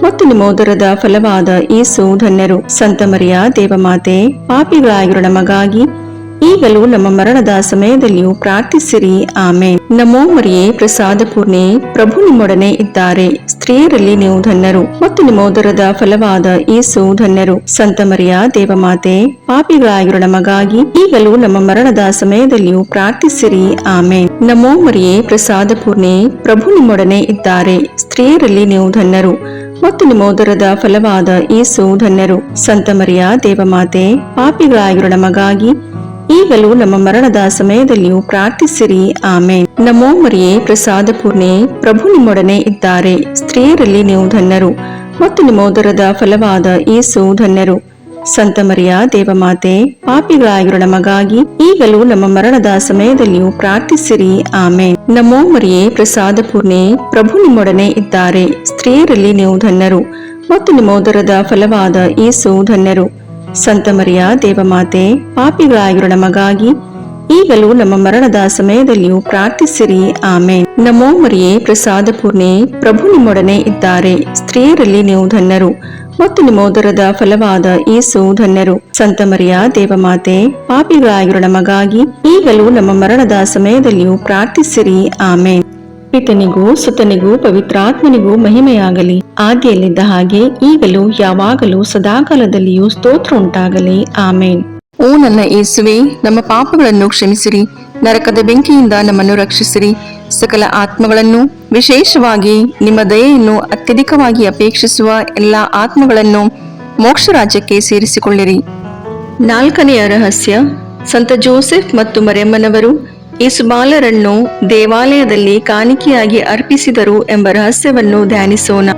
ಮತ್ತು ನಿಮ್ಮ ಉದರದ ಫಲವಾದ ಯೇಸು ಧನ್ಯರು. ಸಂತ ಮರಿಯ ದೇವಮಾತೆ, ಪಾಪಿಗಳಾಗಿರೋ ನಮಗಾಗಿ ಈಗಲೂ ನಮ್ಮ ಮರಣದ ಸಮಯದಲ್ಲಿಯೂ ಪ್ರಾರ್ಥಿಸಿರಿ. ಆಮೇನ್. ನಮೋ ಮರಿಯೇ, ಪ್ರಸಾದ ಪೂರ್ಣೆ, ಪ್ರಭು ನಿಮ್ಮೊಡನೆ ಇದ್ದಾರೆ. ಸ್ತ್ರೀಯರಲ್ಲಿ ನೀವು ಧನ್ಯರು ಮತ್ತು ನಿಮ್ಮ ಉದರದ ಫಲವಾದ ಯೇಸು ಧನ್ಯರು. ಸಂತ ಮರಿಯ ದೇವಮಾತೆ, ಪಾಪಿಗಳಾಗಿರೋ ನಮಗಾಗಿ ಈಗಲೂ ನಮ್ಮ ಮರಣದ ಸಮಯದಲ್ಲಿಯೂ ಪ್ರಾರ್ಥಿಸಿರಿ. ಆಮೇನ್. ನಮೋ ಮರಿಯೇ, ಪ್ರಸಾದ ಪೂರ್ಣೆ, ಪ್ರಭು ನಿಮ್ಮೊಡನೆ ಇದ್ದಾರೆ. ಸ್ತ್ರೀಯರಲ್ಲಿ ನೀವು ಧನ್ಯರು ಮತ್ತು ನಿಮ್ಮ ಉದರದ ಫಲವಾದ ಯೇಸು ಧನ್ಯರು. ಸಂತ ಮರಿಯ ದೇವಮಾತೆ, ಪಾಪಿಗಳಾಗಿರೋ ನಮಗಾಗಿ ಈಗಲೂ ನಮ್ಮ ಮರಣದ ಸಮಯದಲ್ಲಿಯೂ ಪ್ರಾರ್ಥಿಸಿರಿ. ಆಮೇನ್. ನಮೋ ಮರಿಯೇ, ಪ್ರಸಾದ ಪೂರ್ಣೆ, ಪ್ರಭು ನಿಮ್ಮೊಡನೆ ಇದ್ದಾರೆ. ಸ್ತ್ರೀಯರಲ್ಲಿ ನೀವು ಧನ್ಯರು ಮತ್ತು ನಿಮ್ಮ ಉದರದ ಫಲವಾದ ಯೇಸು ಧನ್ಯರು. ಸಂತ ಮರಿಯ ದೇವಮಾತೆ, ಪಾಪಿಗಳಾಗಿರೋ ನಮಗಾಗಿ ಈಗಲೂ ನಮ್ಮ ಮರಣದ ಸಮಯದಲ್ಲಿಯೂ ಪ್ರಾರ್ಥಿಸಿರಿ. ಆಮೇನ್. ನಮೋ ಮರಿಯೇ, ಪ್ರಸಾದ ಪೂರ್ಣೆ, ಪ್ರಭು ನಿಮ್ಮೊಡನೆ ಇದ್ದಾರೆ. ಸ್ತ್ರೀಯರಲ್ಲಿ ನೀವು ಧನ್ಯರು ಮತ್ತು ನಿಮ್ಮ ಉದರದ ಫಲವಾದ ಯೇಸು ಧನ್ಯರು. ಸಂತ ಮರಿಯ ದೇವಮಾತೆ, ಪಾಪಿಗಳಾಗಿರೋ ನಮಗಾಗಿ ಈಗಲೂ ನಮ್ಮ ಮರಣದ ಸಮಯದಲ್ಲಿಯೂ ಪ್ರಾರ್ಥಿಸಿರಿ. ಆಮೇನ್. ನಮೋ ಮರಿಯೇ, ಪ್ರಸಾದ ಪೂರ್ಣೆ, ಪ್ರಭು ನಿಮ್ಮೊಡನೆ ಇದ್ದಾರೆ. ಸ್ತ್ರೀಯರಲ್ಲಿ ನೀವು ಧನ್ಯರು ಮತ್ತು ನಿಮ್ಮ ಉದರದ ಫಲವಾದ ಯೇಸು ಧನ್ಯರು. ಸಂತ ಮರಿಯ ದೇವಮಾತೆ, ಪಾಪಿಗಳಾಗಿರೋ ನಮಗಾಗಿ ಈಗಲೂ ನಮ್ಮ ಮರಣದ ಸಮಯದಲ್ಲಿಯೂ ಪ್ರಾರ್ಥಿಸಿರಿ. ಆಮೇನ್. ಪಿತನಿಗೂ ಸುತನಿಗೂ ಪವಿತ್ರಾತ್ಮನಿಗೂ ಮಹಿಮೆಯಾಗಲಿ, ಆದಿಯಲ್ಲಿದ್ದ ಹಾಗೆ ಈಗಲೂ ಯಾವಾಗಲೂ ಸದಾಕಾಲದಲ್ಲಿಯೂ ಸ್ತೋತ್ರ ಉಂಟಾಗಲಿ. ಆಮೇನ್. ಓ ನನ್ನ ಯೇಸುವೆ, ನಮ್ಮ ಪಾಪಗಳನ್ನು ಕ್ಷಮಿಸಿರಿ, ನರಕದ ಬೆಂಕಿಯಿಂದ ನಮ್ಮನ್ನು ರಕ್ಷಿಸಿರಿ, ಸಕಲ ಆತ್ಮಗಳನ್ನು, ವಿಶೇಷವಾಗಿ ನಿಮ್ಮ ದಯೆಯನ್ನು ಅತ್ಯಧಿಕವಾಗಿ ಅಪೇಕ್ಷಿಸುವ ಎಲ್ಲ ಆತ್ಮಗಳನ್ನು ಮೋಕ್ಷ ರಾಜ್ಯಕ್ಕೆ ಸೇರಿಸಿಕೊಳ್ಳಿರಿ. ನಾಲ್ಕನೆಯ ರಹಸ್ಯ, ಸಂತ ಜೋಸೆಫ್ ಮತ್ತು ಮರಿಯಮ್ಮನವರು ಯೇಸುಬಾಲರನ್ನು ದೇವಾಲಯದಲ್ಲಿ ಕಾಣಿಕೆಯಾಗಿ ಅರ್ಪಿಸಿದರು ಎಂಬ ರಹಸ್ಯವನ್ನು ಧ್ಯಾನಿಸೋಣ.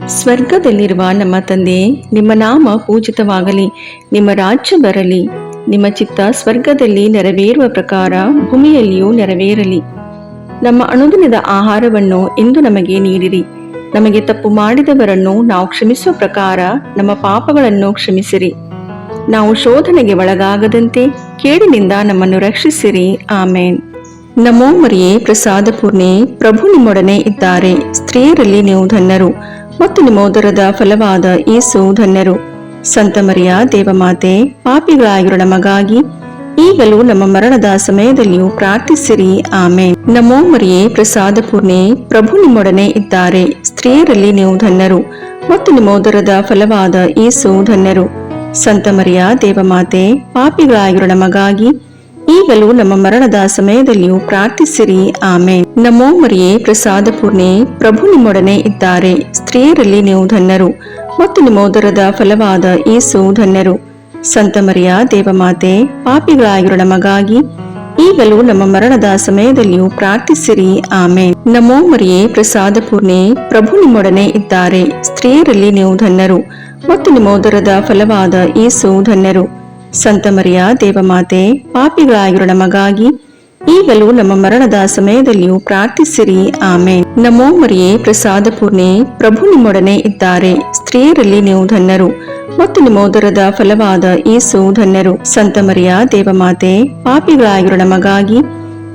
ಸ್ವರ್ಗದಲ್ಲಿರುವ ನಮ್ಮ ತಂದೆ, ನಿಮ್ಮ ನಾಮ ಪೂಜಿತವಾಗಲಿ, ನಿಮ್ಮ ರಾಜ್ಯ ಬರಲಿ, ನಿಮ್ಮ ಚಿತ್ತ ಸ್ವರ್ಗದಲ್ಲಿ ನೆರವೇರುವ ಪ್ರಕಾರ ಭೂಮಿಯಲ್ಲಿಯೂ ನೆರವೇರಲಿ. ನಮ್ಮ ಅನುದಿನದ ಆಹಾರವನ್ನು ಇಂದು ನಮಗೆ ನೀಡಿರಿ. ನಮಗೆ ತಪ್ಪು ಮಾಡಿದವರನ್ನು ನಾವು ಕ್ಷಮಿಸುವ ಪ್ರಕಾರ ನಮ್ಮ ಪಾಪಗಳನ್ನು ಕ್ಷಮಿಸಿರಿ. ನಾವು ಶೋಧನೆಗೆ ಒಳಗಾಗದಂತೆ ಕೇಡಿನಿಂದ ನಮ್ಮನ್ನು ರಕ್ಷಿಸಿರಿ. ಆಮೇನ್. ನಮೋ ಮರಿಯೇ, ಪ್ರಸಾದ ಪೂರ್ಣೆ, ಪ್ರಭು ನಿಮ್ಮೊಡನೆ ಇದ್ದಾರೆ. ಸ್ತ್ರೀಯರಲ್ಲಿ ನೀವು ಧನ್ಯರು ಮತ್ತು ನಿಮ್ಮ ಉದರದ ಫಲವಾದ ಯೇಸು ಧನ್ಯರು. ಸಂತ ಮರಿಯ ದೇವಮಾತೆ, ಪಾಪಿಗಳಾಗಿರೋ ನಮಗಾಗಿ ಈಗಲೂ ನಮ್ಮ ಮರಣದ ಸಮಯದಲ್ಲಿಯೂ ಪ್ರಾರ್ಥಿಸಿರಿ. ಆಮೇನ್. ನಮೋ ಮರಿಯೇ, ಪ್ರಸಾದ ಪೂರ್ಣೆ, ಪ್ರಭು ನಿಮ್ಮೊಡನೆ ಇದ್ದಾರೆ. ಸ್ತ್ರೀಯರಲ್ಲಿ ನೀವು ಧನ್ಯರು ಮತ್ತು ನಿಮ್ಮ ಉದರದ ಫಲವಾದ ಯೇಸು ಧನ್ಯರು. ಸಂತ ಮರಿಯ ದೇವಮಾತೆ, ಪಾಪಿಗಳಾಗಿರೋ ನಮಗಾಗಿ ಈಗಲೂ ನಮ್ಮ ಮರಣದ ಸಮಯದಲ್ಲಿಯೂ ಪ್ರಾರ್ಥಿಸಿರಿ. ಆಮೇನ್. ನಮೋ ಮರಿಯೇ, ಪ್ರಸಾದ ಪೂರ್ಣೆ, ಪ್ರಭು ನಿಮ್ಮೊಡನೆ ಇದ್ದಾರೆ. ಸ್ತ್ರೀಯರಲ್ಲಿ ನೀವು ಧನ್ಯರು ಮತ್ತು ನಿಮ್ಮ ಉದರದ ಫಲವಾದ ಯೇಸು ಧನ್ಯರು. ಸಂತ ಮರಿಯ ದೇವಮಾತೆ, ಪಾಪಿಗಳಾಗಿರೋ ನಮಗಾಗಿ ಈಗಲೂ ನಮ್ಮ ಮರಣದ ಸಮಯದಲ್ಲಿಯೂ ಪ್ರಾರ್ಥಿಸಿರಿ. ಆಮೇನ್. ನಮೋ ಮರಿಯೇ, ಪ್ರಸಾದ ಪೂರ್ಣೆ, ಪ್ರಭು ನಿಮ್ಮೊಡನೆ ಇದ್ದಾರೆ. ಸ್ತ್ರೀಯರಲ್ಲಿ ನೀವು ಧನ್ಯರು ಮತ್ತು ನಿಮ್ಮ ಉದರದ ಫಲವಾದ ಯೇಸು ಧನ್ಯರು. ಸಂತ ಮರಿಯ ದೇವಮಾತೆ, ಪಾಪಿಗಳಾಗಿರೋ ನಮಗಾಗಿ ಈಗಲೂ ನಮ್ಮ ಮರಣದ ಸಮಯದಲ್ಲಿಯೂ ಪ್ರಾರ್ಥಿಸಿರಿ. ಆಮೇನ್. ನಮೋ ಮರಿಯೇ, ಪ್ರಸಾದ ಪೂರ್ಣೆ, ಪ್ರಭು ನಿಮ್ಮೊಡನೆ ಇದ್ದಾರೆ. ಸ್ತ್ರೀಯರಲ್ಲಿ ನೀವು ಧನ್ಯರು ಮತ್ತು ನಿಮ್ಮ ಉದರದ ಫಲವಾದ ಯೇಸು ಧನ್ಯರು. ಸಂತ ಮರಿಯ ದೇವಮಾತೆ, ಪಾಪಿಗಳಾಗಿರೋ ನಮಗಾಗಿ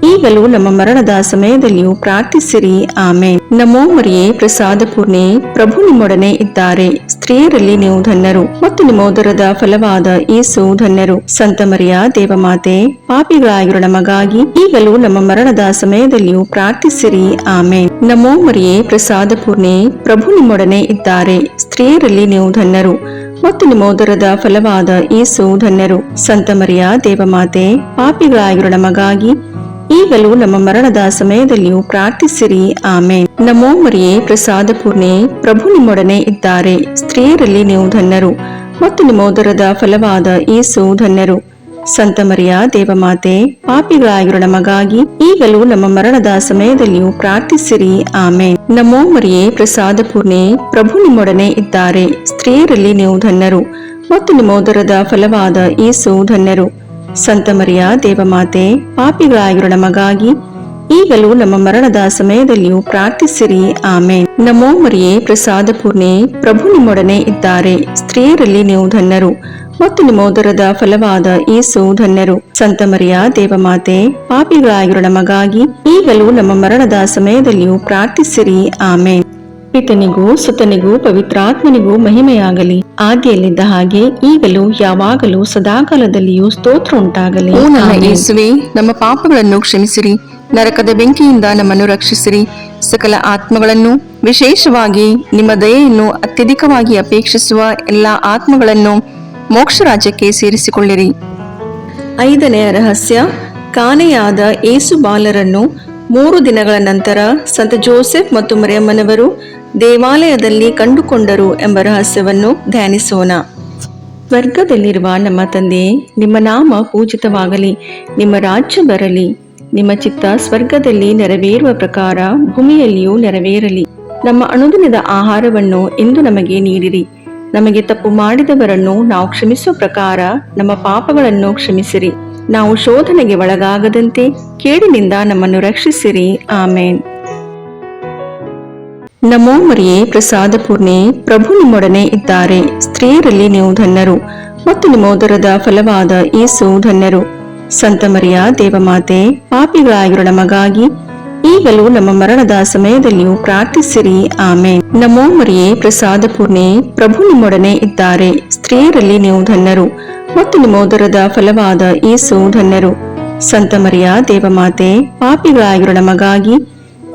ಈಗಲೂ ನಮ್ಮ ಮರಣದ ಸಮಯದಲ್ಲಿಯೂ ಪ್ರಾರ್ಥಿಸಿರಿ. ಆಮೇನ್. ನಮೋ ಮರಿಯೇ, ಪ್ರಸಾದ ಪೂರ್ಣೆ, ಪ್ರಭು ನಿಮ್ಮೊಡನೆ ಇದ್ದಾರೆ. ಸ್ತ್ರೀಯರಲ್ಲಿ ನೀವು ಧನ್ಯರು ಮತ್ತು ನಿಮ್ಮ ಉದರದ ಫಲವಾದ ಯೇಸು ಧನ್ಯರು. ಸಂತ ಮರಿಯ ದೇವಮಾತೆ, ಪಾಪಿಗಳಾಗಿರೋ ನಮಗಾಗಿ ಈಗಲೂ ನಮ್ಮ ಮರಣದ ಸಮಯದಲ್ಲಿಯೂ ಪ್ರಾರ್ಥಿಸಿರಿ. ಆಮೇನ್. ನಮೋ ಮರಿಯೇ, ಪ್ರಸಾದ ಪೂರ್ಣೆ, ಪ್ರಭು ನಿಮ್ಮೊಡನೆ ಇದ್ದಾರೆ. ಸ್ತ್ರೀಯರಲ್ಲಿ ನೀವು ಧನ್ಯರು ಮತ್ತು ನಿಮ್ಮ ಉದರದ ಫಲವಾದ ಯೇಸು ಧನ್ಯರು. ಸಂತ ಮರಿಯ ದೇವಮಾತೆ, ಪಾಪಿಗಳಾಗಿರೋ ನಮಗಾಗಿ ಈಗಲೂ ನಮ್ಮ ಮರಣದ ಸಮಯದಲ್ಲಿಯೂ ಪ್ರಾರ್ಥಿಸಿರಿ. ಆಮೇನ್. ನಮೋ ಮರಿಯೇ, ಪ್ರಸಾದ ಪೂರ್ಣೆ, ಪ್ರಭು ನಿಮ್ಮೊಡನೆ ಇದ್ದಾರೆ. ಸ್ತ್ರೀಯರಲ್ಲಿ ನೀವು ಧನ್ಯರು ಮತ್ತು ನಿಮ್ಮ ಉದರದ ಫಲವಾದ ಯೇಸು ಧನ್ಯರು. ಸಂತ ಮರಿಯ ದೇವಮಾತೆ, ಪಾಪಿಗಳಾಗಿರೋ ನಮಗಾಗಿ ಈಗಲೂ ನಮ್ಮ ಮರಣದ ಸಮಯದಲ್ಲಿಯೂ ಪ್ರಾರ್ಥಿಸಿರಿ. ಆಮೇನ್. ನಮೋ ಮರಿಯೇ, ಪ್ರಸಾದ ಪೂರ್ಣೆ, ಪ್ರಭು ನಿಮ್ಮೊಡನೆ ಇದ್ದಾರೆ. ಸ್ತ್ರೀಯರಲ್ಲಿ ನೀವು ಧನ್ಯರು ಮತ್ತು ನಿಮ್ಮ ಉದರದ ಫಲವಾದ ಯೇಸು ಧನ್ಯರು. ಸಂತ ಮರಿಯ ದೇವಮಾತೆ, ಪಾಪಿಗಳಾಗಿರೋ ನಮಗಾಗಿ ಈಗಲೂ ನಮ್ಮ ಮರಣದ ಸಮಯದಲ್ಲಿಯೂ ಪ್ರಾರ್ಥಿಸಿರಿ. ಆಮೇನ್. ನಮೋ ಮರಿಯೇ, ಪ್ರಸಾದ ಪೂರ್ಣೆ, ಪ್ರಭು ನಿಮ್ಮೊಡನೆ ಇದ್ದಾರೆ. ಸ್ತ್ರೀಯರಲ್ಲಿ ನೀವು ಧನ್ಯರು ಮತ್ತು ನಿಮ್ಮ ಉದರದ ಫಲವಾದ ಯೇಸು ಧನ್ಯರು. ಸಂತ ಮರಿಯ ದೇವಮಾತೆ, ಪಾಪಿಗಳಾಗಿರೋ ನಮಗಾಗಿ ಈಗಲೂ ನಮ್ಮ ಮರಣದ ಸಮಯದಲ್ಲಿಯೂ ಪ್ರಾರ್ಥಿಸಿರಿ. ಆಮೇನ್. ಪಿತನಿಗೂ ಸುತನಿಗೂ ಪವಿತ್ರಾತ್ಮನಿಗೂ ಮಹಿಮೆಯಾಗಲಿ, ಆದಿಯಲ್ಲಿದ್ದ ಹಾಗೆ ಈಗಲೂ ಯಾವಾಗಲೂ ಸದಾಕಾಲದಲ್ಲಿಯೂ ಸ್ತೋತ್ರ ಉಂಟಾಗಲಿ. ಓ ನನ್ನ ಯೇಸುವೆ, ನಮ್ಮ ಪಾಪಗಳನ್ನು ಕ್ಷಮಿಸಿರಿ, ನರಕದ ಬೆಂಕಿಯಿಂದ ನಮ್ಮನ್ನು ರಕ್ಷಿಸಿರಿ, ಸಕಲ ಆತ್ಮಗಳನ್ನು, ವಿಶೇಷವಾಗಿ ನಿಮ್ಮ ದಯೆಯನ್ನು ಅತ್ಯಧಿಕವಾಗಿ ಅಪೇಕ್ಷಿಸುವ ಎಲ್ಲಾ ಆತ್ಮಗಳನ್ನು ಮೋಕ್ಷ ರಾಜ್ಯಕ್ಕೆ ಸೇರಿಸಿಕೊಳ್ಳಿರಿ. 5ನೆಯ ರಹಸ್ಯ, ಕಾಣೆಯಾದ ಯೇಸು ಬಾಲರನ್ನು 3 ದಿನಗಳ ನಂತರ ಸಂತ ಜೋಸೆಫ್ ಮತ್ತು ಮರಿಯಮ್ಮನವರು ದೇವಾಲಯದಲ್ಲಿ ಕಂಡುಕೊಂಡರು ಎಂಬ ರಹಸ್ಯವನ್ನು ಧ್ಯಾನಿಸೋಣ. ಸ್ವರ್ಗದಲ್ಲಿರುವ ನಮ್ಮ ತಂದೆಯೇ, ನಿಮ್ಮ ನಾಮ ಪೂಜಿತವಾಗಲಿ, ನಿಮ್ಮ ರಾಜ್ಯ ಬರಲಿ, ನಿಮ್ಮ ಚಿತ್ತ ಸ್ವರ್ಗದಲ್ಲಿ ನೆರವೇರುವ ಪ್ರಕಾರ ಭೂಮಿಯಲ್ಲಿಯೂ ನೆರವೇರಲಿ. ನಮ್ಮ ಅನುದಿನದ ಆಹಾರವನ್ನು ಇಂದು ನಮಗೆ ನೀಡಿರಿ. ನಮಗೆ ತಪ್ಪು ಮಾಡಿದವರನ್ನು ನಾವು ಕ್ಷಮಿಸುವ ಪ್ರಕಾರ ನಮ್ಮ ಪಾಪಗಳನ್ನು ಕ್ಷಮಿಸಿರಿ. ನಾವು ಶೋಧನೆಗೆ ಒಳಗಾಗದಂತೆ ಕೇಡಿನಿಂದ ನಮ್ಮನ್ನು ರಕ್ಷಿಸಿರಿ. ಆಮೇನ್. ನಮೋ ಮರಿಯೇ, ಪ್ರಸಾದ ಪೂರ್ಣೆ, ಪ್ರಭು ನಿಮ್ಮೊಡನೆ ಇದ್ದಾರೆ. ಸ್ತ್ರೀಯರಲ್ಲಿ ನೀವು ಧನ್ಯರು ಮತ್ತು ನಿಮ್ಮ ಉದರದ ಫಲವಾದ ಯೇಸು ಧನ್ಯರು. ಸಂತ ಮರಿಯ ದೇವಮಾತೆ, ಪಾಪಿಗಳಾಗಿರೋ ನಮಗಾಗಿ ಈಗಲೂ ನಮ್ಮ ಮರಣದ ಸಮಯದಲ್ಲಿಯೂ ಪ್ರಾರ್ಥಿಸಿರಿ. ಆಮೇನ್. ನಮೋ ಮರಿಯೇ, ಪ್ರಸಾದ ಪೂರ್ಣೆ, ಪ್ರಭು ನಿಮ್ಮೊಡನೆ ಇದ್ದಾರೆ. ಸ್ತ್ರೀಯರಲ್ಲಿ ನೀವು ಧನ್ಯರು ಮತ್ತು ನಿಮ್ಮ ಉದರದ ಫಲವಾದ ಯೇಸು ಧನ್ಯರು. ಸಂತ ಮರಿಯ ದೇವಮಾತೆ, ಪಾಪಿಗಳಾಗಿರೋ ನಮಗಾಗಿ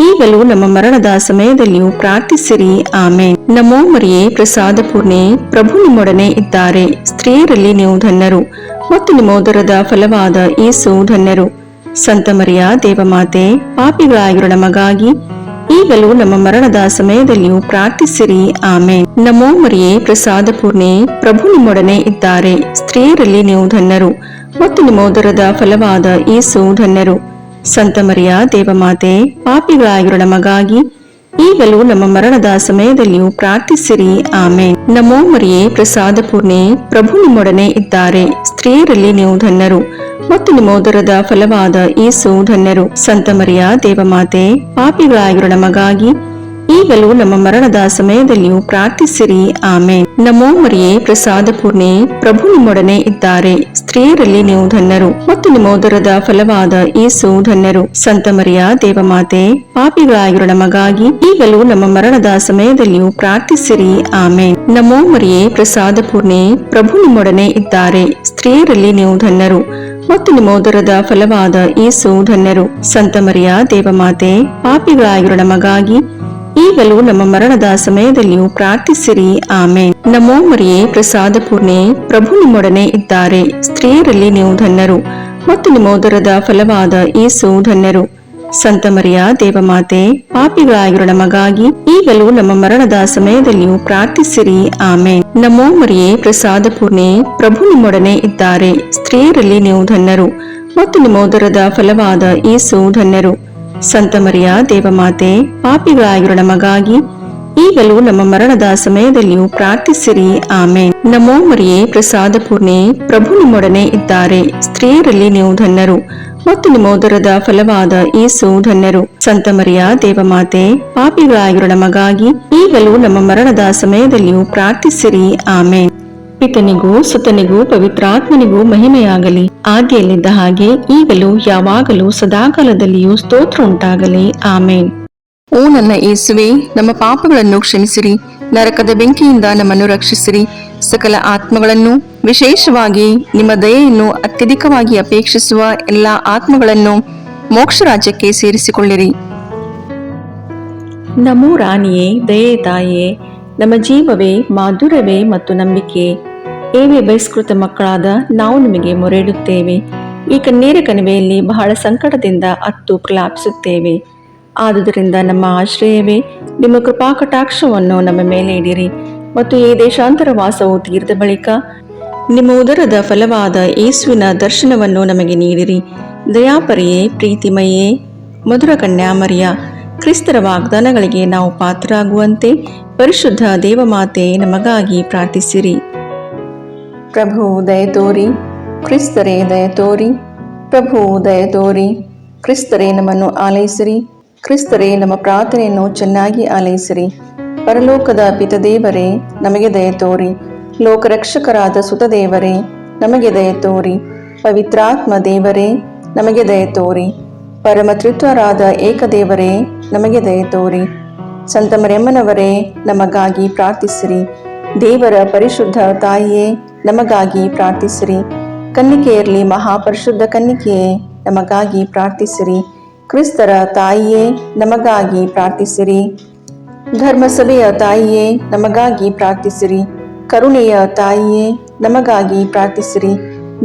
ಈಗಲೂ ನಮ್ಮ ಮರಣದ ಸಮಯದಲ್ಲಿಯೂ ಪ್ರಾರ್ಥಿಸಿರಿ. ಆಮೇನ್. ನಮೋ ಮರಿಯೇ, ಪ್ರಸಾದ ಪೂರ್ಣೆ, ಪ್ರಭು ನಿಮ್ಮೊಡನೆ ಇದ್ದಾರೆ. ಸ್ತ್ರೀಯರಲ್ಲಿ ನೀವು ಧನ್ಯರು ಮತ್ತು ನಿಮ್ಮ ಉದರದ ಫಲವಾದ ಯೇಸು ಧನ್ಯರು. ಸಂತ ಮರಿಯ ದೇವಮಾತೆ, ಪಾಪಿಗಳಾಗಿರೋ ನಮಗಾಗಿ ಈಗಲೂ ನಮ್ಮ ಮರಣದ ಸಮಯದಲ್ಲಿಯೂ ಪ್ರಾರ್ಥಿಸಿರಿ. ಆಮೇನ್. ನಮೋ ಮರಿಯೇ, ಪ್ರಸಾದ ಪೂರ್ಣೆ, ಪ್ರಭು ನಿಮ್ಮೊಡನೆ ಇದ್ದಾರೆ. ಸ್ತ್ರೀಯರಲ್ಲಿ ನೀವು ಧನ್ಯರು ಮತ್ತು ನಿಮ್ಮ ಉದರದ ಫಲವಾದ ಯೇಸು ಧನ್ಯರು. ಸಂತ ಮರಿಯ ದೇವಮಾತೆ, ಪಾಪಿಗಳಾಗಿರೋ ನಮಗಾಗಿ ಈಗಲೂ ನಮ್ಮ ಮರಣದ ಸಮಯದಲ್ಲಿಯೂ ಪ್ರಾರ್ಥಿಸಿರಿ. ಆಮೇನ್. ನಮೋ ಮರಿಯೇ, ಪ್ರಸಾದ ಪೂರ್ಣೆ, ಪ್ರಭು ನಿಮ್ಮೊಡನೆ ಇದ್ದಾರೆ. ಸ್ತ್ರೀಯರಲ್ಲಿ ನೀವು ಧನ್ಯರು ಮತ್ತು ನಿಮ್ಮ ಉದರದ ಫಲವಾದ ಯೇಸು ಧನ್ಯರು. ಸಂತ ಮರಿಯ ದೇವಮಾತೆ, ಪಾಪಿಗಳಾಗಿರೋ ನಮಗಾಗಿ ಈಗಲೂ ನಮ್ಮ ಮರಣದ ಸಮಯದಲ್ಲಿಯೂ ಪ್ರಾರ್ಥಿಸಿರಿ. ಆಮೇನ್. ನಮೋ ಮರಿಯೇ, ಪ್ರಸಾದ ಪೂರ್ಣೆ, ಪ್ರಭು ನಿಮ್ಮೊಡನೆ ಇದ್ದಾರೆ. ಸ್ತ್ರೀಯರಲ್ಲಿ ನೀವು ಧನ್ಯರು ಮತ್ತು ನಿಮ್ಮ ಉದರದ ಫಲವಾದ ಯೇಸು ಧನ್ಯರು. ಸಂತ ಮರಿಯ ದೇವಮಾತೆ, ಪಾಪಿಗಳಾಗಿರೋ ನಮಗಾಗಿ ಈಗಲೂ ನಮ್ಮ ಮರಣದ ಸಮಯದಲ್ಲಿಯೂ ಪ್ರಾರ್ಥಿಸಿರಿ. ಆಮೇನ್. ನಮೋ ಮರಿಯೇ, ಪ್ರಸಾದ ಪೂರ್ಣೆ, ಪ್ರಭು ನಿಮ್ಮೊಡನೆ ಇದ್ದಾರೆ. ಸ್ತ್ರೀಯರಲ್ಲಿ ನೀವು ಧನ್ಯರು ಮತ್ತು ನಿಮ್ಮ ಉದರದ ಫಲವಾದ ಯೇಸು ಧನ್ಯರು. ಸಂತ ಮರಿಯ ದೇವಮಾತೆ, ಪಾಪಿಗಳಾಗಿರೋ ನಮಗಾಗಿ ಈಗಲೂ ನಮ್ಮ ಮರಣದ ಸಮಯದಲ್ಲಿಯೂ ಪ್ರಾರ್ಥಿಸಿರಿ. ಆಮೇನ್. ನಮೋ ಮರಿಯೇ, ಪ್ರಸಾದ ಪೂರ್ಣೆ, ಪ್ರಭು ನಿಮ್ಮೊಡನೆ ಇದ್ದಾರೆ. ಸ್ತ್ರೀಯರಲ್ಲಿ ನೀವು ಧನ್ಯರು ಮತ್ತು ನಿಮ್ಮ ಉದರದ ಫಲವಾದ ಯೇಸು ಧನ್ಯರು. ಸಂತ ಮರಿಯ ದೇವಮಾತೆ, ಪಾಪಿಗಳಾಗಿರೋ ನಮಗಾಗಿ ಈಗಲೂ ನಮ್ಮ ಮರಣದ ಸಮಯದಲ್ಲಿಯೂ ಪ್ರಾರ್ಥಿಸಿರಿ. ಆಮೇನ್. ನಮೋ ಮರಿಯೇ, ಪ್ರಸಾದ ಪೂರ್ಣೆ, ಪ್ರಭು ನಿಮ್ಮೊಡನೆ ಇದ್ದಾರೆ. ಸ್ತ್ರೀಯರಲ್ಲಿ ನೀವು ಧನ್ಯರು ಮತ್ತು ನಿಮ್ಮ ಉದರದ ಫಲವಾದ ಯೇಸು ಧನ್ಯರು. ಸಂತ ಮರಿಯ ದೇವಮಾತೆ, ಪಾಪಿಗಳಾಗಿರೋ ನಮಗಾಗಿ ಈಗಲೂ ನಮ್ಮ ಮರಣದ ಸಮಯದಲ್ಲಿಯೂ ಪ್ರಾರ್ಥಿಸಿರಿ. ಆಮೇನ್. ನಮೋ ಮರಿಯೇ, ಪ್ರಸಾದ ಪೂರ್ಣೆ, ಪ್ರಭು ನಿಮ್ಮೊಡನೆ ಇದ್ದಾರೆ. ಸ್ತ್ರೀಯರಲ್ಲಿ ನೀವು ಧನ್ಯರು ಮತ್ತು ನಿಮ್ಮ ಉದರದ ಫಲವಾದ ಯೇಸು ಧನ್ಯರು. ಸಂತ ಮರಿಯ ದೇವಮಾತೆ, ಪಾಪಿಗಳಾಗಿರೋ ನಮಗಾಗಿ ಈಗಲೂ ನಮ್ಮ ಮರಣದ ಸಮಯದಲ್ಲಿಯೂ ಪ್ರಾರ್ಥಿಸಿರಿ. ಆಮೇನ್. ಪಿತನಿಗೂ ಸುತನಿಗೂ ಪವಿತ್ರಾತ್ಮನಿಗೂ ಮಹಿಮೆಯಾಗಲಿ, ಆದಿಯಲ್ಲಿದ್ದ ಹಾಗೆ ಈಗಲೂ ಯಾವಾಗಲೂ ಸದಾಕಾಲದಲ್ಲಿಯೂ ಸ್ತೋತ್ರ ಉಂಟಾಗಲಿ. ಆಮೇನ್. ಓ ನನ್ನ ಯೇಸುವೆ, ನಮ್ಮ ಪಾಪಗಳನ್ನು ಕ್ಷಮಿಸಿರಿ, ನರಕದ ಬೆಂಕಿಯಿಂದ ನಮ್ಮನ್ನು ರಕ್ಷಿಸಿರಿ, ಸಕಲ ಆತ್ಮಗಳನ್ನು, ವಿಶೇಷವಾಗಿ ನಿಮ್ಮ ದಯೆಯನ್ನು ಅತ್ಯಧಿಕವಾಗಿ ಅಪೇಕ್ಷಿಸುವ ಎಲ್ಲಾ ಆತ್ಮಗಳನ್ನು ಮೋಕ್ಷ ರಾಜ್ಯಕ್ಕೆ ಸೇರಿಸಿಕೊಳ್ಳಿರಿ. ನಮೋ ರಾಣಿಯೇ, ದಯೆ ತಾಯಿಯೇ, ನಮ್ಮ ಜೀವವೇ, ಮಾಧುರ್ಯವೇ ಮತ್ತು ನಂಬಿಕೆ, ಏವೇ ಬಹಿಷ್ಕೃತ ಮಕ್ಕಳಾದ ನಾವು ನಿಮಗೆ ಮೊರೆಯಿಡುತ್ತೇವೆ. ಈ ಕಣ್ಣೀರ ಕಣಿವೆಯಲ್ಲಿ ಬಹಳ ಸಂಕಟದಿಂದ ಅತ್ತು ಪ್ರಲಾಪಿಸುತ್ತೇವೆ. ಆದುದರಿಂದ ನಮ್ಮ ಆಶ್ರಯವೇ, ನಿಮ್ಮ ಕೃಪಾಕಟಾಕ್ಷವನ್ನು ನಮ್ಮ ಮೇಲೆ ಇಡಿರಿ ಮತ್ತು ಈ ದೇಶಾಂತರ ವಾಸವು ತೀರಿದ ಬಳಿಕ ನಿಮ್ಮ ಉದರದ ಫಲವಾದ ಯೇಸುವಿನ ದರ್ಶನವನ್ನು ನಮಗೆ ನೀಡಿರಿ. ದಯಾಪರಿಯೇ, ಪ್ರೀತಿಮಯೇ, ಮಧುರ ಕನ್ಯಾಮರಿಯ, ಕ್ರಿಸ್ತರ ವಾಗ್ದಾನಗಳಿಗೆ ನಾವು ಪಾತ್ರರಾಗುವಂತೆ ಪರಿಶುದ್ಧ ದೇವಮಾತೆ ನಮಗಾಗಿ ಪ್ರಾರ್ಥಿಸಿರಿ. ಪ್ರಭು ದಯತೋರಿ, ಕ್ರಿಸ್ತರೇ ದಯತೋರಿ, ಪ್ರಭು ದಯತೋರಿ, ಕ್ರಿಸ್ತರೇ ನಮ್ಮನ್ನು ಆಲೈಸಿರಿ, ಕ್ರಿಸ್ತರೇ ನಮ್ಮ ಪ್ರಾರ್ಥನೆಯನ್ನು ಚೆನ್ನಾಗಿ ಆಲೈಸಿರಿ. ಪರಲೋಕದ ಪಿತದೇವರೇ, ನಮಗೆ ದಯತೋರಿ. ಲೋಕರಕ್ಷಕರಾದ ಸುತದೇವರೇ, ನಮಗೆ ದಯತೋರಿ. ಪವಿತ್ರಾತ್ಮ ದೇವರೇ, ನಮಗೆ ದಯತೋರಿ. ಪರಮತ್ರಿತ್ವರಾದ ಏಕದೇವರೇ, ನಮಗೆ ದಯತೋರಿ. ಸಂತ ಮರಿಯಮ್ಮನವರೇ, ನಮಗಾಗಿ ಪ್ರಾರ್ಥಿಸಿರಿ. ದೇವರ ಪರಿಶುದ್ಧ ತಾಯಿಯೇ, ನಮಗಾಗಿ ಪ್ರಾರ್ಥಿಸಿರಿ. ಕನ್ನಿಕೆಯರಲ್ಲಿ ಮಹಾಪರಿಶುದ್ಧ ಕನ್ನಿಕೆಯೇ, ನಮಗಾಗಿ ಪ್ರಾರ್ಥಿಸಿರಿ. ಕ್ರಿಸ್ತರ ತಾಯಿಯೇ, ನಮಗಾಗಿ ಪ್ರಾರ್ಥಿಸಿರಿ. ಧರ್ಮಸಭೆಯ ತಾಯಿಯೇ, ನಮಗಾಗಿ ಪ್ರಾರ್ಥಿಸಿರಿ. ಕರುಣೆಯ ತಾಯಿಯೇ, ನಮಗಾಗಿ ಪ್ರಾರ್ಥಿಸಿರಿ.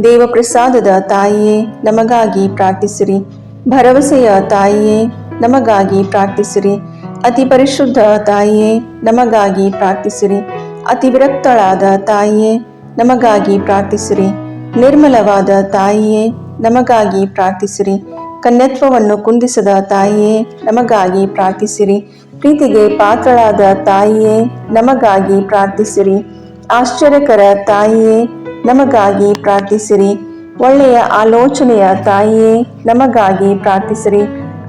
ದೇವಪ್ರಸಾದದ ತಾಯಿಯೇ, ನಮಗಾಗಿ ಪ್ರಾರ್ಥಿಸಿರಿ. ಭರವಸೆಯ ತಾಯಿಯೇ, ನಮಗಾಗಿ ಪ್ರಾರ್ಥಿಸಿರಿ. ಅತಿ ಪರಿಶುದ್ಧ ತಾಯಿಯೇ, ನಮಗಾಗಿ ಪ್ರಾರ್ಥಿಸಿರಿ. ಅತಿ ವಿರಕ್ತಳಾದ ತಾಯಿಯೇ, ನಮಗಾಗಿ ಪ್ರಾರ್ಥಿಸಿರಿ. ನಿರ್ಮಲವಾದ ತಾಯಿಯೇ, ನಮಗಾಗಿ ಪ್ರಾರ್ಥಿಸಿರಿ. ಕನ್ಯತ್ವವನ್ನು ಕುಂದಿಸದ ತಾಯಿಯೇ, ನಮಗಾಗಿ ಪ್ರಾರ್ಥಿಸಿರಿ. ಪ್ರೀತಿಗೆ ಪಾತ್ರಳಾದ ತಾಯಿಯೇ, ನಮಗಾಗಿ ಪ್ರಾರ್ಥಿಸಿರಿ. ಆಶ್ಚರ್ಯಕರ ತಾಯಿಯೇ, ನಮಗಾಗಿ ಪ್ರಾರ್ಥಿಸಿರಿ. ಒಳ್ಳೆಯ ಆಲೋಚನೆಯ ತಾಯಿಯೇ, ನಮಗಾಗಿ ಪ್ರಾರ್ಥಿಸಿರಿ.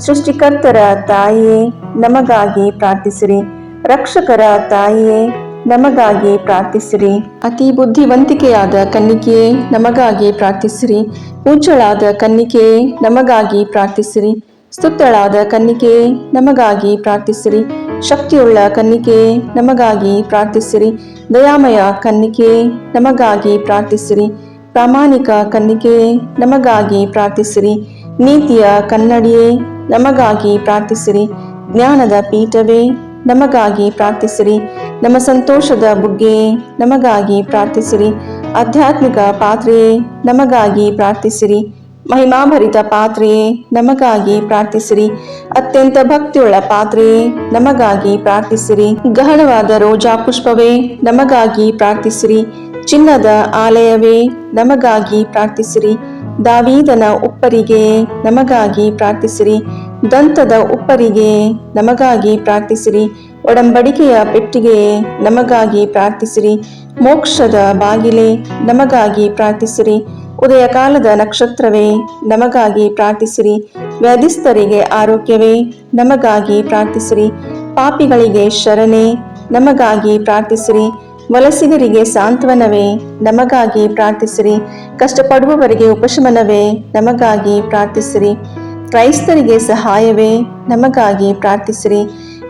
ಸೃಷ್ಟಿಕರ್ತರ ತಾಯಿಯೇ, ನಮಗಾಗಿ ಪ್ರಾರ್ಥಿಸಿರಿ. ರಕ್ಷಕರ ತಾಯಿಯೇ, ನಮಗಾಗಿ ಪ್ರಾರ್ಥಿಸಿರಿ. ಅತಿ ಬುದ್ಧಿವಂತಿಕೆಯಾದ ಕನ್ನಿಕೆಯೇ, ನಮಗಾಗಿ ಪ್ರಾರ್ಥಿಸಿರಿ. ಪೂಜ್ಯಳಾದ ಕನ್ನಿಕೆಯೇ, ನಮಗಾಗಿ ಪ್ರಾರ್ಥಿಸಿರಿ. ಸ್ತುತ್ಯಳಾದ ಕನ್ನಿಕೆಯೇ, ನಮಗಾಗಿ ಪ್ರಾರ್ಥಿಸಿರಿ. ಶಕ್ತಿಯುಳ್ಳ ಕನ್ನಿಕೆಯೇ, ನಮಗಾಗಿ ಪ್ರಾರ್ಥಿಸಿರಿ. ದಯಾಮಯ ಕನ್ನಿಕೆಯೇ, ನಮಗಾಗಿ ಪ್ರಾರ್ಥಿಸಿರಿ. ಪ್ರಾಮಾಣಿಕ ಕನ್ನಿಕೆಯೇ, ನಮಗಾಗಿ ಪ್ರಾರ್ಥಿಸಿರಿ. ನೀತಿಯ ಕನ್ನಡಿಯೇ, ನಮಗಾಗಿ ಪ್ರಾರ್ಥಿಸಿರಿ. ಜ್ಞಾನದ ಪೀಠವೇ, ನಮಗಾಗಿ ಪ್ರಾರ್ಥಿಸಿರಿ. ನಮ್ಮ ಸಂತೋಷದ ಬುಗ್ಗೆಯೇ, ನಮಗಾಗಿ ಪ್ರಾರ್ಥಿಸಿರಿ. ಆಧ್ಯಾತ್ಮಿಕ ಪಾತ್ರೆಯೇ, ನಮಗಾಗಿ ಪ್ರಾರ್ಥಿಸಿರಿ. ಮಹಿಮಾಭರಿತ ಪಾತ್ರೆಯೇ, ನಮಗಾಗಿ ಪ್ರಾರ್ಥಿಸಿರಿ. ಅತ್ಯಂತ ಭಕ್ತಿಯುಳ್ಳ ಪಾತ್ರೆಯೇ, ನಮಗಾಗಿ ಪ್ರಾರ್ಥಿಸಿರಿ. ಗಹನವಾದ ರೋಜಾ ಪುಷ್ಪವೇ, ನಮಗಾಗಿ ಪ್ರಾರ್ಥಿಸಿರಿ. ಚಿನ್ನದ ಆಲಯವೇ, ನಮಗಾಗಿ ಪ್ರಾರ್ಥಿಸಿರಿ. ದಾವೀದನ ಉಪ್ಪರಿಗೆಯೇ, ನಮಗಾಗಿ ಪ್ರಾರ್ಥಿಸಿರಿ. ದಂತದ ಉಪ್ಪರಿಗೆಯೇ, ನಮಗಾಗಿ ಪ್ರಾರ್ಥಿಸಿರಿ. ಒಡಂಬಡಿಕೆಯ ಪೆಟ್ಟಿಗೆಯೇ, ನಮಗಾಗಿ ಪ್ರಾರ್ಥಿಸಿರಿ. ಮೋಕ್ಷದ ಬಾಗಿಲೇ, ನಮಗಾಗಿ ಪ್ರಾರ್ಥಿಸಿರಿ. ಉದಯ ಕಾಲದ ನಕ್ಷತ್ರವೇ, ನಮಗಾಗಿ ಪ್ರಾರ್ಥಿಸಿರಿ. ವ್ಯಾಧಿಸ್ಥರಿಗೆ ಆರೋಗ್ಯವೇ, ನಮಗಾಗಿ ಪ್ರಾರ್ಥಿಸಿರಿ. ಪಾಪಿಗಳಿಗೆ ಶರಣೆ, ನಮಗಾಗಿ ಪ್ರಾರ್ಥಿಸಿರಿ. ವಲಸಿಗರಿಗೆ ಸಾಂತ್ವನವೇ, ನಮಗಾಗಿ ಪ್ರಾರ್ಥಿಸಿರಿ. ಕಷ್ಟಪಡುವವರಿಗೆ ಉಪಶಮನವೇ, ನಮಗಾಗಿ ಪ್ರಾರ್ಥಿಸಿರಿ. ಕ್ರೈಸ್ತರಿಗೆ ಸಹಾಯವೇ, ನಮಗಾಗಿ ಪ್ರಾರ್ಥಿಸಿರಿ.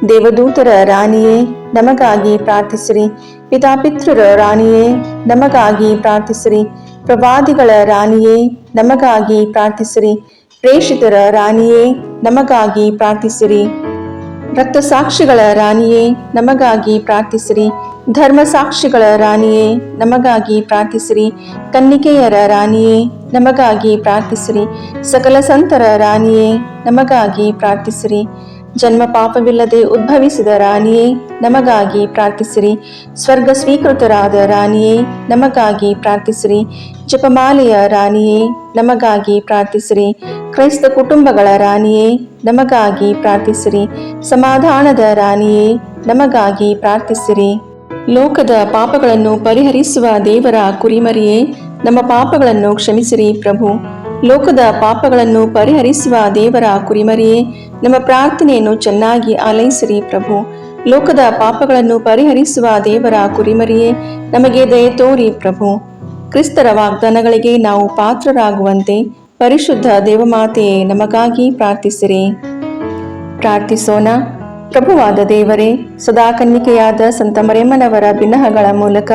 ದೇವದೂತರ ರಾಣಿಯೇ, ನಮಗಾಗಿ ಪ್ರಾರ್ಥಿಸಿರಿ. ಪಿತಾಪಿತೃರ ರಾಣಿಯೇ, ನಮಗಾಗಿ ಪ್ರಾರ್ಥಿಸಿರಿ. ಪ್ರವಾದಿಗಳ ರಾಣಿಯೇ ನಮಗಾಗಿ ಪ್ರಾರ್ಥಿಸಿರಿ. ಪ್ರೇಷಿತರ ರಾಣಿಯೇ ನಮಗಾಗಿ ಪ್ರಾರ್ಥಿಸಿರಿ. ರಕ್ತಸಾಕ್ಷಿಗಳ ರಾಣಿಯೇ ನಮಗಾಗಿ ಪ್ರಾರ್ಥಿಸಿರಿ. ಧರ್ಮಸಾಕ್ಷಿಗಳ ರಾಣಿಯೇ ನಮಗಾಗಿ ಪ್ರಾರ್ಥಿಸಿರಿ. ಕನ್ನಿಕೆಯರ ರಾಣಿಯೇ ನಮಗಾಗಿ ಪ್ರಾರ್ಥಿಸಿರಿ. ಸಕಲ ಸಂತರ ರಾಣಿಯೇ ನಮಗಾಗಿ ಪ್ರಾರ್ಥಿಸಿರಿ. ಜನ್ಮ ಪಾಪವಿಲ್ಲದೆ ಉದ್ಭವಿಸಿದ ರಾಣಿಯೇ ನಮಗಾಗಿ ಪ್ರಾರ್ಥಿಸಿರಿ. ಸ್ವರ್ಗ ಸ್ವೀಕೃತರಾದ ರಾಣಿಯೇ ನಮಗಾಗಿ ಪ್ರಾರ್ಥಿಸಿರಿ. ಜಪಮಾಲೆಯ ರಾಣಿಯೇ ನಮಗಾಗಿ ಪ್ರಾರ್ಥಿಸಿರಿ. ಕ್ರೈಸ್ತ ಕುಟುಂಬಗಳ ರಾಣಿಯೇ ನಮಗಾಗಿ ಪ್ರಾರ್ಥಿಸಿರಿ. ಸಮಾಧಾನದ ರಾಣಿಯೇ ನಮಗಾಗಿ ಪ್ರಾರ್ಥಿಸಿರಿ. ಲೋಕದ ಪಾಪಗಳನ್ನು ಪರಿಹರಿಸುವ ದೇವರ ಕುರಿಮರಿಯೇ ನಮ್ಮ ಪಾಪಗಳನ್ನು ಕ್ಷಮಿಸಿರಿ ಪ್ರಭು. ಲೋಕದ ಪಾಪಗಳನ್ನು ಪರಿಹರಿಸುವ ದೇವರ ಕುರಿಮರಿಯೇ ನಮ್ಮ ಪ್ರಾರ್ಥನೆಯನ್ನು ಚೆನ್ನಾಗಿ ಆಲೈಸಿರಿ ಪ್ರಭು. ಲೋಕದ ಪಾಪಗಳನ್ನು ಪರಿಹರಿಸುವ ದೇವರ ಕುರಿಮರಿಯೇ ನಮಗೆ ದಯೆ ತೋರಿ ಪ್ರಭು. ಕ್ರಿಸ್ತರ ವಾಗ್ದಾನಗಳಿಗೆ ನಾವು ಪಾತ್ರರಾಗುವಂತೆ ಪರಿಶುದ್ಧ ದೇವಮಾತೆಯೇ ನಮಗಾಗಿ ಪ್ರಾರ್ಥಿಸಿರಿ. ಪ್ರಾರ್ಥಿಸೋಣ. ಪ್ರಭುವಾದ ದೇವರೇ, ಸದಾ ಕನ್ನಿಕೆಯಾದ ಸಂತ ಮರಿಯಮ್ಮನವರ ಬಿನ್ನಹಗಳ ಮೂಲಕ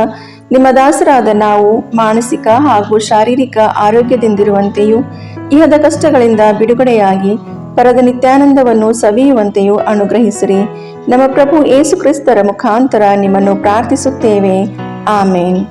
ನಿಮ್ಮ ದಾಸರಾದ ನಾವು ಮಾನಸಿಕ ಹಾಗೂ ಶಾರೀರಿಕ ಆರೋಗ್ಯದಿಂದಿರುವಂತೆಯೂ ಇಹದ ಕಷ್ಟಗಳಿಂದ ಬಿಡುಗಡೆಯಾಗಿ ಪರದ ನಿತ್ಯಾನಂದವನ್ನು ಸವಿಯುವಂತೆಯೂ ಅನುಗ್ರಹಿಸಿರಿ. ನಮ್ಮ ಪ್ರಭು ಯೇಸು ಕ್ರಿಸ್ತರ ಮುಖಾಂತರ ನಿಮ್ಮನ್ನು ಪ್ರಾರ್ಥಿಸುತ್ತೇವೆ. ಆಮೇನ್.